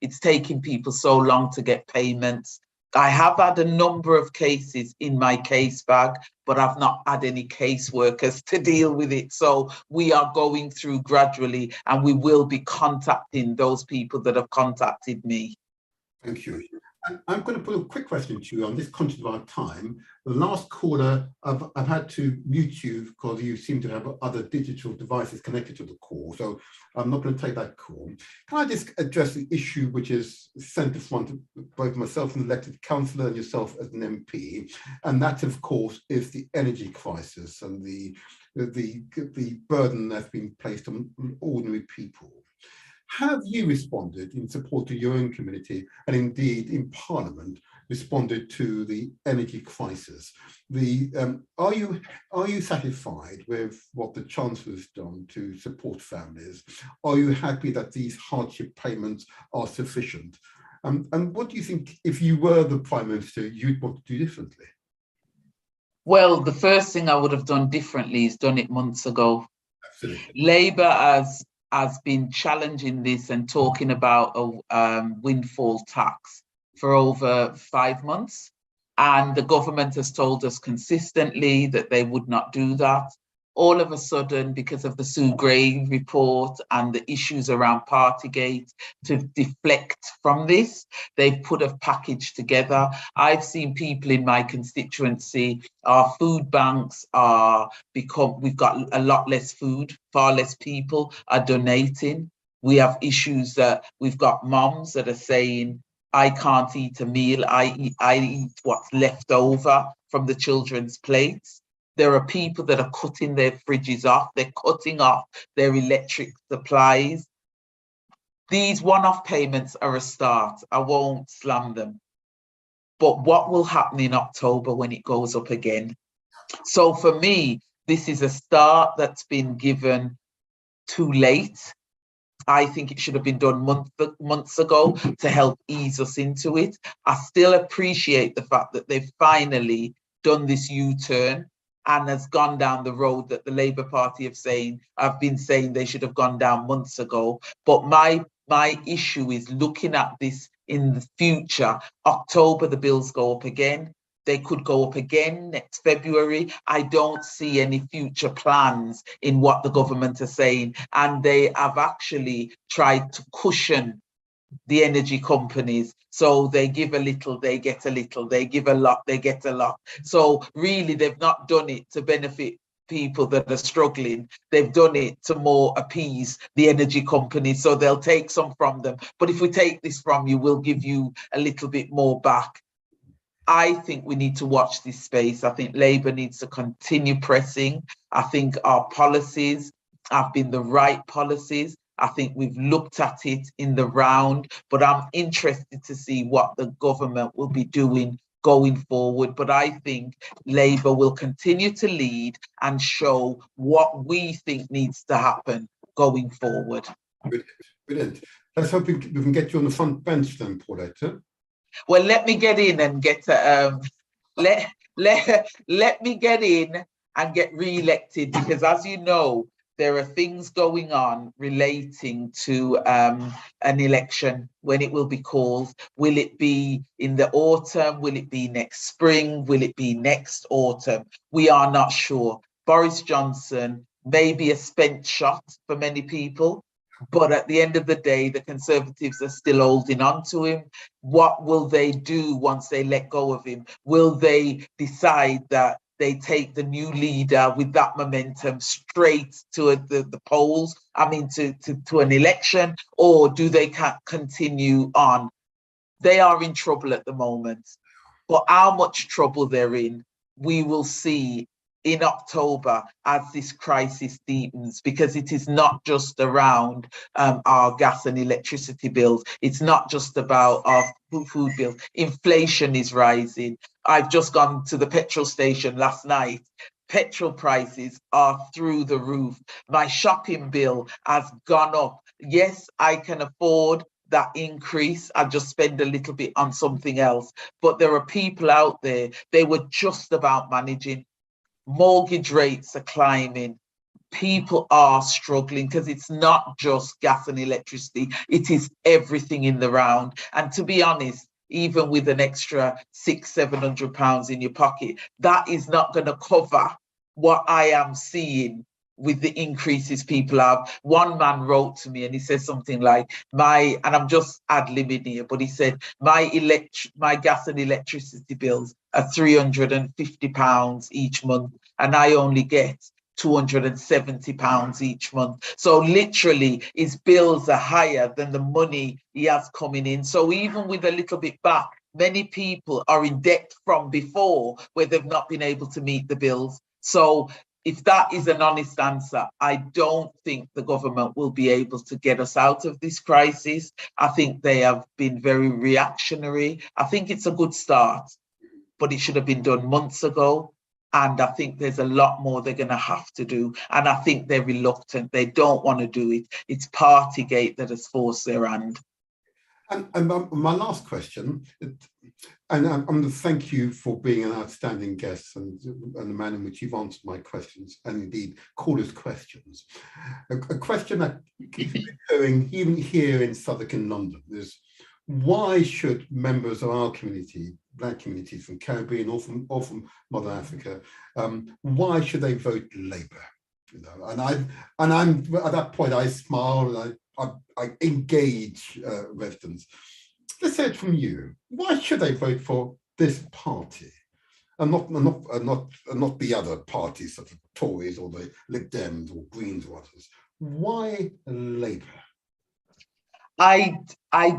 it's taking people so long to get payments. I have had a number of cases in my case bag, but I've not had any caseworkers to deal with it. So we are going through gradually, and we will be contacting those people that have contacted me. Thank you. I'm going to put a quick question to you on this, conscious of our time. The last caller, I've had to mute you because you seem to have other digital devices connected to the call, so I'm not going to take that call. Can I just address the issue which is centre front of both myself as an elected councillor and yourself as an MP, and that, of course, is the energy crisis and the burden that's been placed on ordinary people. Have you responded in support of your own community, and indeed in Parliament responded to the energy crisis? Are you satisfied with what the Chancellor has done to support families? Are you happy that these hardship payments are sufficient? And what do you think, if you were the Prime Minister, you'd want to do differently? Well, the first thing I would have done differently is done it months ago. Absolutely. Labour has been challenging this and talking about a windfall tax for over 5 months. And the government has told us consistently that they would not do that. All of a sudden, because of the Sue Gray report and the issues around Partygate, to deflect from this, they've put a package together. I've seen people in my constituency, our food banks we've got a lot less food, far less people are donating. We have issues that we've got moms that are saying, I can't eat a meal, I eat what's left over from the children's plates. There are people that are cutting their fridges off. They're cutting off their electric supplies. These one-off payments are a start. I won't slam them. But what will happen in October when it goes up again? So for me, this is a start that's been given too late. I think it should have been done months ago to help ease us into it. I still appreciate the fact that they've finally done this U-turn and has gone down the road that the Labour Party have been saying they should have gone down months ago. But my issue is looking at this in the future. October, the bills go up again. They could go up again next February. I don't see any future plans in what the government are saying. And they have actually tried to cushion the energy companies. So they give a little, they get a little, they give a lot, they get a lot. So really, they've not done it to benefit people that are struggling. They've done it to more appease the energy companies. So they'll take some from them. But if we take this from you, we'll give you a little bit more back. I think we need to watch this space. I think Labour needs to continue pressing. I think our policies have been the right policies. I think we've looked at it in the round, but I'm interested to see what the government will be doing going forward. But I think Labour will continue to lead and show what we think needs to happen going forward. Brilliant. Brilliant. Let's hope we can get you on the front bench then, Paulette. Well, let me get in and get let me get in and get re-elected, because as you know, there are things going on relating to an election, when it will be called. Will it be in the autumn? Will it be next spring? Will it be next autumn? We are not sure. Boris Johnson may be a spent shot for many people, but at the end of the day, the Conservatives are still holding on to him. What will they do once they let go of him? Will they decide that they take the new leader with that momentum straight to the polls, to an election, or do they continue on? They are in trouble at the moment, but how much trouble they're in, we will see in October as this crisis deepens, because it is not just around our gas and electricity bills. It's not just about our food bills. Inflation is rising. I've just gone to the petrol station last night. Petrol prices are through the roof. My shopping bill has gone up. Yes, I can afford that increase. I just spend a little bit on something else. But there are people out there, they were just about managing. Mortgage rates are climbing. People are struggling, because it's not just gas and electricity, it is everything in the round. And to be honest, even with an extra £600-700 in your pocket, that is not going to cover what I am seeing with the increases people have. One man wrote to me and he said something like, and I'm just ad-libbing here, but he said, my gas and electricity bills are £350 each month, and I only get £270 each month. So literally his bills are higher than the money he has coming in. So even with a little bit back, many people are in debt from before, where they've not been able to meet the bills. So if that is an honest answer, I don't think the government will be able to get us out of this crisis. I think they have been very reactionary. I think it's a good start, but it should have been done months ago. And I think there's a lot more they're going to have to do. And I think they're reluctant. They don't want to do it. It's Partygate that has forced their hand. And my last question, and I'm going to thank you for being an outstanding guest and the manner in which you've answered my questions, and indeed callers' questions. A question that keeps recurring even here in Southwark in London is, why should members of our community, Black communities from Caribbean or from Mother Africa, why should they vote Labour? You know, and I'm at that point, I smile and I engage residents. Let's say it from you. Why should they vote for this party and not the other parties such as Tories or the Lib Dems or Greens or others? Why Labour? I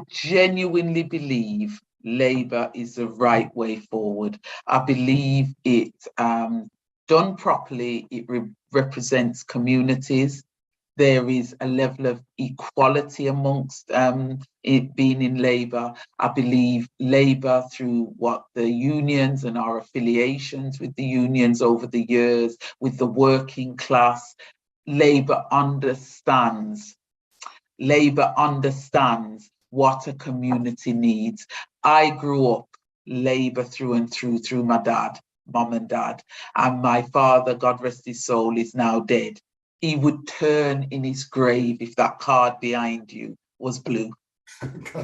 genuinely believe Labour is the right way forward. I believe it, done properly, it represents communities. There is a level of equality amongst it being in Labour. I believe Labour, through what the unions and our affiliations with the unions over the years, with the working class, Labour understands what a community needs. I grew up Labour through and through my dad, mum and dad, and my father, God rest his soul, is now dead. He would turn in his grave if that card behind you was blue,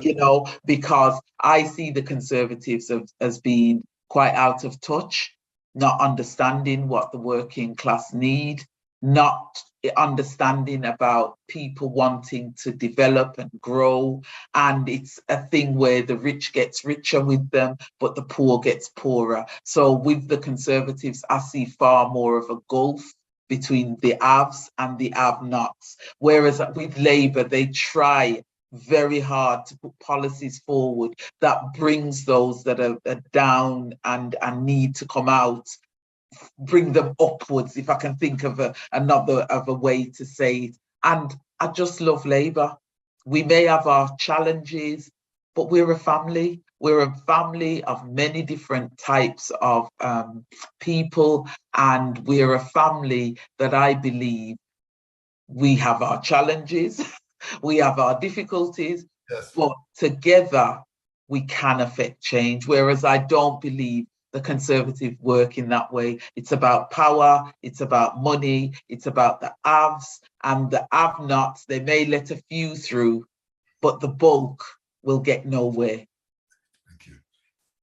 you know, because I see the Conservatives as being quite out of touch, not understanding what the working class need, not understanding about people wanting to develop and grow. And it's a thing where the rich gets richer with them, but the poor gets poorer. So with the Conservatives, I see far more of a gulf between the haves and the have-nots. Whereas with Labour, they try very hard to put policies forward that brings those that are down and need to come out, bring them upwards, if I can think of a way to say it. And I just love Labour. We may have our challenges, but we're a family. We're a family of many different types of people, and we're a family that I believe we have our challenges, we have our difficulties, yes, but together we can affect change. Whereas I don't believe the Conservative work in that way. It's about power, it's about money, it's about the haves and the have-nots. They may let a few through, but the bulk will get nowhere. Thank you.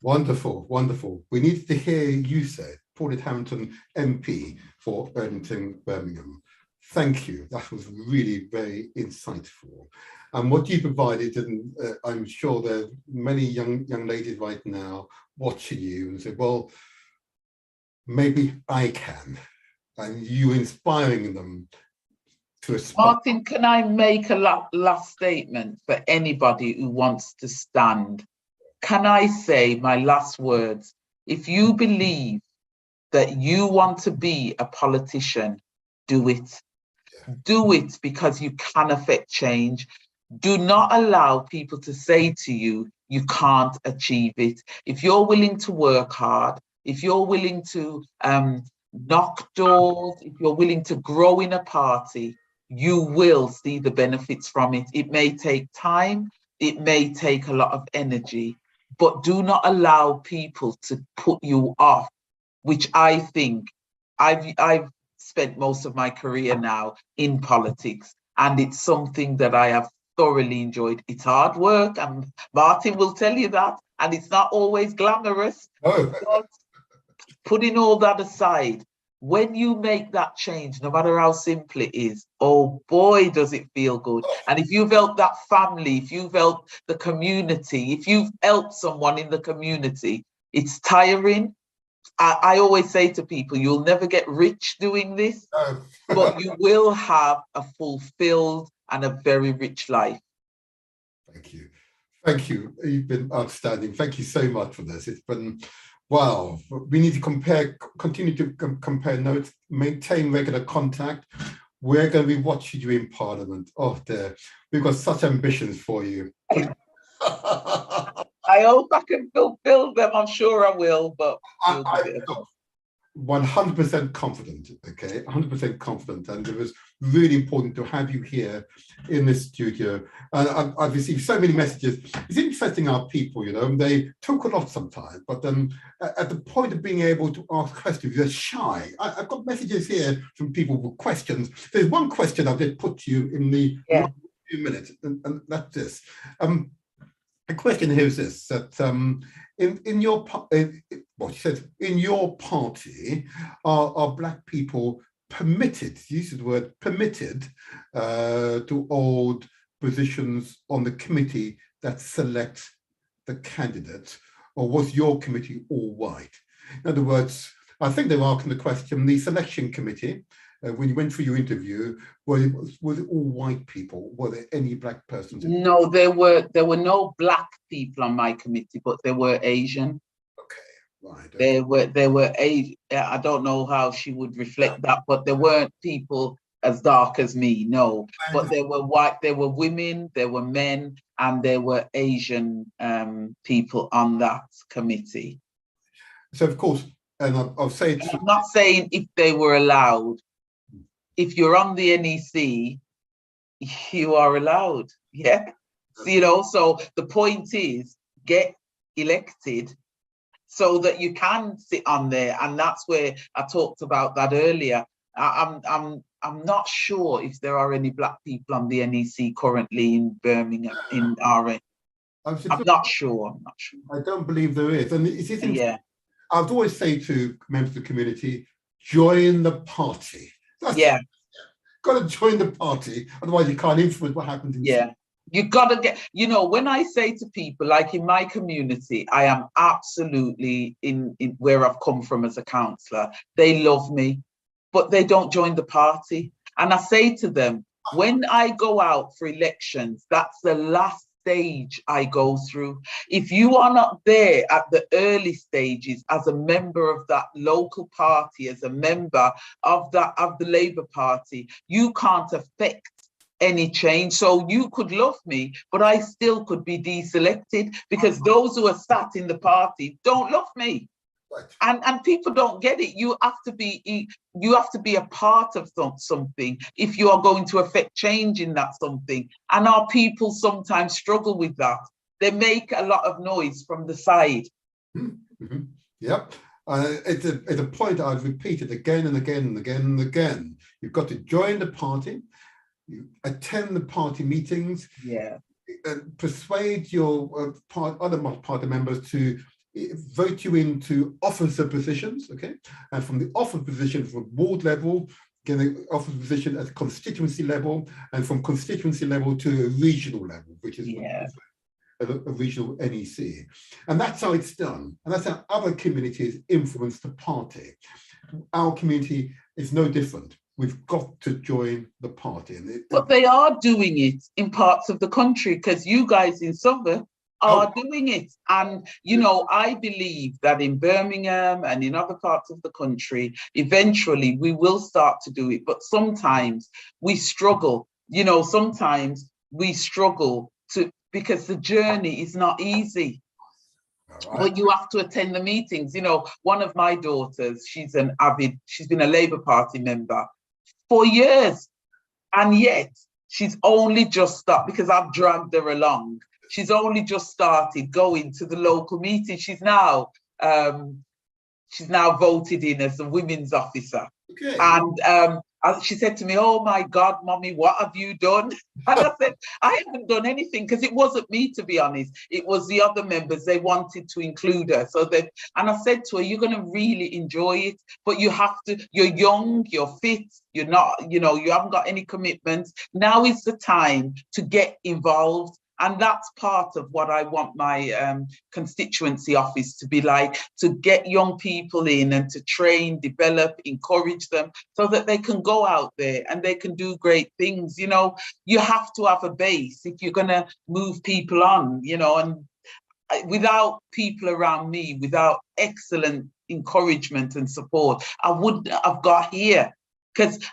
Wonderful, wonderful. We need to hear you say, Paulette Hamilton MP for Erdington, Birmingham. Thank you. That was really very insightful. And what you provided, and I'm sure there are many young ladies right now watching you and say, well, maybe I can. And you inspiring them to aspire. Martin, can I make a last statement for anybody who wants to stand? Can I say my last words? If you believe that you want to be a politician, do it. Do it because you can affect change. Do not allow people to say to you, you can't achieve it. If you're willing to work hard, if you're willing to knock doors, if you're willing to grow in a party, you will see the benefits from it. It may take time, it may take a lot of energy, but do not allow people to put you off, which I think I've spent most of my career now in politics, and it's something that I have thoroughly enjoyed. It's hard work, and Martin will tell you that, and it's not always glamorous. Oh. But putting all that aside, when you make that change, no matter how simple it is, oh boy, does it feel good. And if you've helped that family, if you've helped the community, if you've helped someone in the community, it's tiring. I always say to people, you'll never get rich doing this, but you will have a fulfilled and a very rich life. Thank you. Thank you. You've been outstanding. Thank you so much for this. It's been, wow. We need to continue to compare notes, maintain regular contact. We're going to be watching you in Parliament. Oh, dear. We've got such ambitions for you. I hope I can fulfill them. I'm sure I will, but I'm 100% confident, okay? 100% confident. And it was really important to have you here in the studio. And I've received so many messages. It's interesting, our people, you know, they talk a lot sometimes, but then at the point of being able to ask questions, they're shy. I've got messages here from people with questions. There's one question I've just put to you in the last few minutes, and that's this. The question here is this: that in your what she said, in your party, are Black people permitted? Use the word permitted to hold positions on the committee that select the candidate, or was your committee all white? In other words, I think they were asking the question: the selection committee. When you went through your interview, was it all white people? Were there any Black persons? No, there were no Black people on my committee, but there were Asian. Okay, right. Okay. There were Asian. I don't know how she would reflect that, but there weren't people as dark as me. No, but there were white. There were women. There were men, and there were Asian people on that committee. So of course, and I'll say it's. I'm not saying if they were allowed. If you're on the NEC, you are allowed, yeah. So, you know, so the point is get elected so that you can sit on there, and that's where I talked about that earlier. I'm not sure if there are any Black people on the NEC currently in Birmingham in RN. I'm not sure. I don't believe there is, and it isn't. Yeah. I would always say to members of the community, join the party. Yeah. Got to join the party, otherwise you can't influence what happens in Yeah. You got to get, you know, when I say to people, like in my community, I am absolutely in where I've come from as a councillor. They love me, but they don't join the party. And I say to them, when I go out for elections, that's the last stage I go through. If you are not there at the early stages as a member of that local party, as a member of the Labour Party, you can't affect any change. So you could love me, but I still could be deselected because those who are sat in the party don't love me. Right. And people don't get it. You have to be a part of something if you are going to affect change in that something. And our people sometimes struggle with that. They make a lot of noise from the side. Mm-hmm. Yep. It's a point I've repeated again and again and again and again. You've got to join the party. You attend the party meetings, and persuade your other party members to vote you into officer positions, okay? And from the officer position from ward level, get an officer position at constituency level, and from constituency level to a regional level, which is a regional NEC. And that's how it's done. And that's how other communities influence the party. Our community is no different. We've got to join the party. But they are doing it in parts of the country, because you guys in Southwark are doing it. And, you know, I believe that in Birmingham and in other parts of the country, eventually we will start to do it. But sometimes we struggle, you know, because the journey is not easy. Right. But you have to attend the meetings. You know, one of my daughters, she's been a Labour Party member for years, and yet she's only just started, because I've dragged her along, she's only just started going to the local meeting. She's now voted in as a women's officer. Okay. And she said to me, "Oh my God, Mommy, what have you done?" And I said, "I haven't done anything," because it wasn't me, to be honest. It was the other members. They wanted to include her. And I said to her, "You're going to really enjoy it, but you have to, you're young, you're fit, you're not, you know, you haven't got any commitments. Now is the time to get involved." And that's part of what I want my constituency office to be like, to get young people in and to train, develop, encourage them so that they can go out there and they can do great things. You know, you have to have a base if you're going to move people on, you know, and without people around me, without excellent encouragement and support, I wouldn't have got here.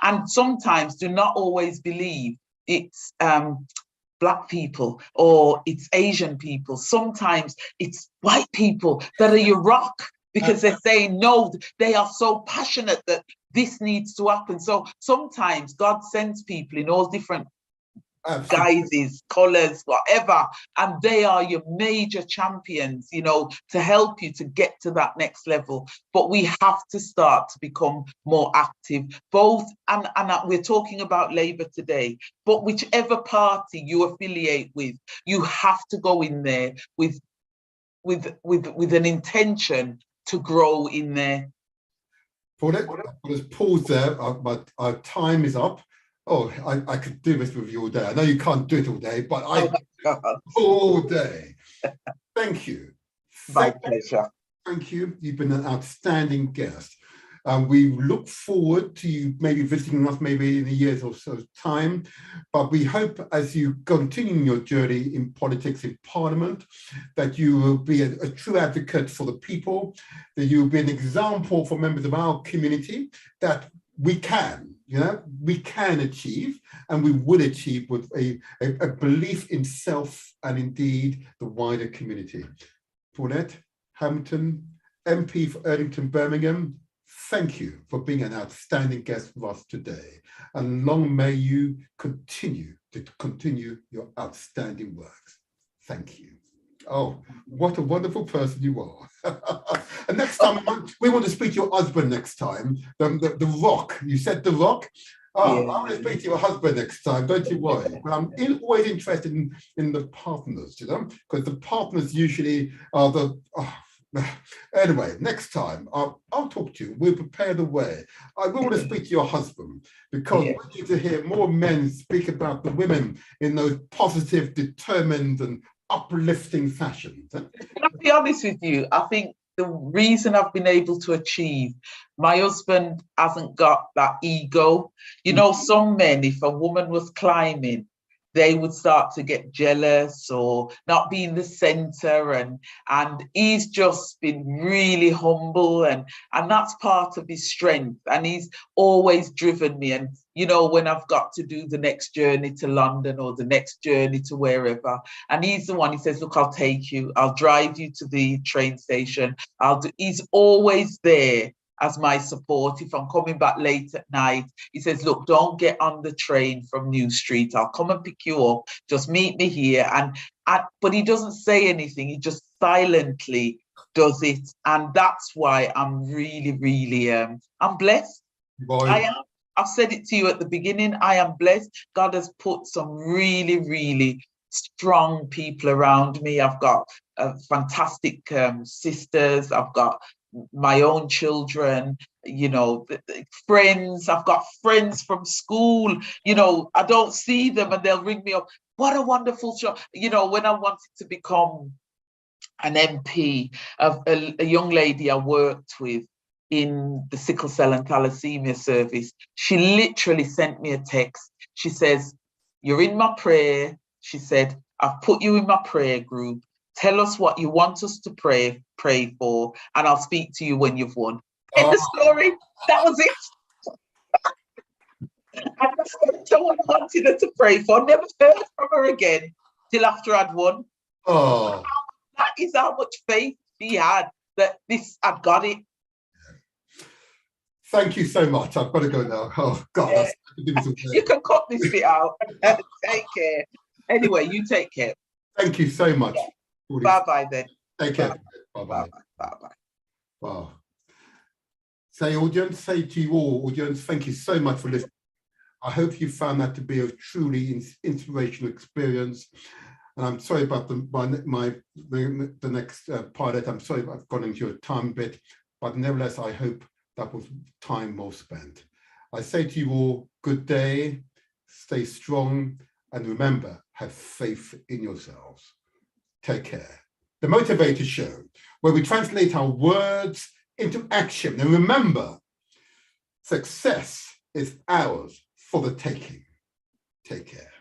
And sometimes do not always believe it's Black people or it's Asian people. Sometimes it's white people that are your rock, because they're saying no, they are so passionate that this needs to happen. So sometimes God sends people in all different guises, colors, whatever, and they are your major champions, you know, to help you to get to that next level. But we have to start to become more active, both, and we're talking about Labour today, but whichever party you affiliate with, you have to go in there with an intention to grow in there. Paulette, let's pause there, but our time is up. Oh, I could do this with you all day. I know you can't do it all day, but all day. Thank you. My pleasure. Thank you. You've been an outstanding guest. We look forward to you maybe visiting us maybe in a year's or so's time, but we hope as you continue your journey in politics in Parliament, that you will be a true advocate for the people, that you will be an example for members of our community that we can achieve, and we will achieve with a belief in self and indeed the wider community. Paulette Hamilton MP for Erdington, Birmingham, thank you for being an outstanding guest with us today, and long may you continue your outstanding works. Thank you. Oh, what a wonderful person you are. And next time, we want to speak to your husband next time, the Rock. You said the Rock? Oh, yeah. I want to speak to your husband next time, don't you worry. But I'm always interested in the partners, you know, because the partners usually are Anyway, next time I'll talk to you. We'll prepare the way. I will want to speak to your husband because we need to hear more men speak about the women in those positive, determined, and uplifting fashions. I'll be honest with you. I think the reason I've been able to achieve, my husband hasn't got that ego. You know, some men, if a woman was climbing, they would start to get jealous or not be in the center, and he's just been really humble, and that's part of his strength, and he's always driven me. And you know, when I've got to do the next journey to London or the next journey to wherever, and he's the one, he says, look, I'll take you, I'll drive you to the train station, he's always there as my support. If I'm coming back late at night, he says, look, don't get on the train from New Street. I'll come and pick you up. Just meet me here. But he doesn't say anything. He just silently does it. And that's why I'm really, really, I'm blessed. Boy. I am. I've said it to you at the beginning. I am blessed. God has put some really, really strong people around me. I've got fantastic sisters. I've got my own children, you know, friends. I've got friends from school, you know, I don't see them and they'll ring me up. What a wonderful show. You know, when I wanted to become an MP, a young lady I worked with in the sickle cell and thalassemia service, she literally sent me a text. She says, you're in my prayer. She said, I've put you in my prayer group. Tell us what you want us to pray for, and I'll speak to you when you've won. End of story. That was it. And that's what someone wanted her to pray for. Never heard from her again till after I'd won. Oh, that is how much faith she had that I'd got it. Thank you so much. I've got to go now. Oh God, yeah. You can cut this bit out. Take care. Anyway, you take care. Thank you so much. Yeah. Bye-bye then. Take care. Bye-bye. Bye-bye. Wow. Say to you all, audience, thank you so much for listening. I hope you found that to be a truly inspirational experience. And I'm sorry about the next pilot. I'm sorry I've gone into a time bit, but nevertheless, I hope that was time well spent. I say to you all, good day, stay strong, and remember, have faith in yourselves. Take care. The Motivator Show, where we translate our words into action. And remember, success is ours for the taking. Take care.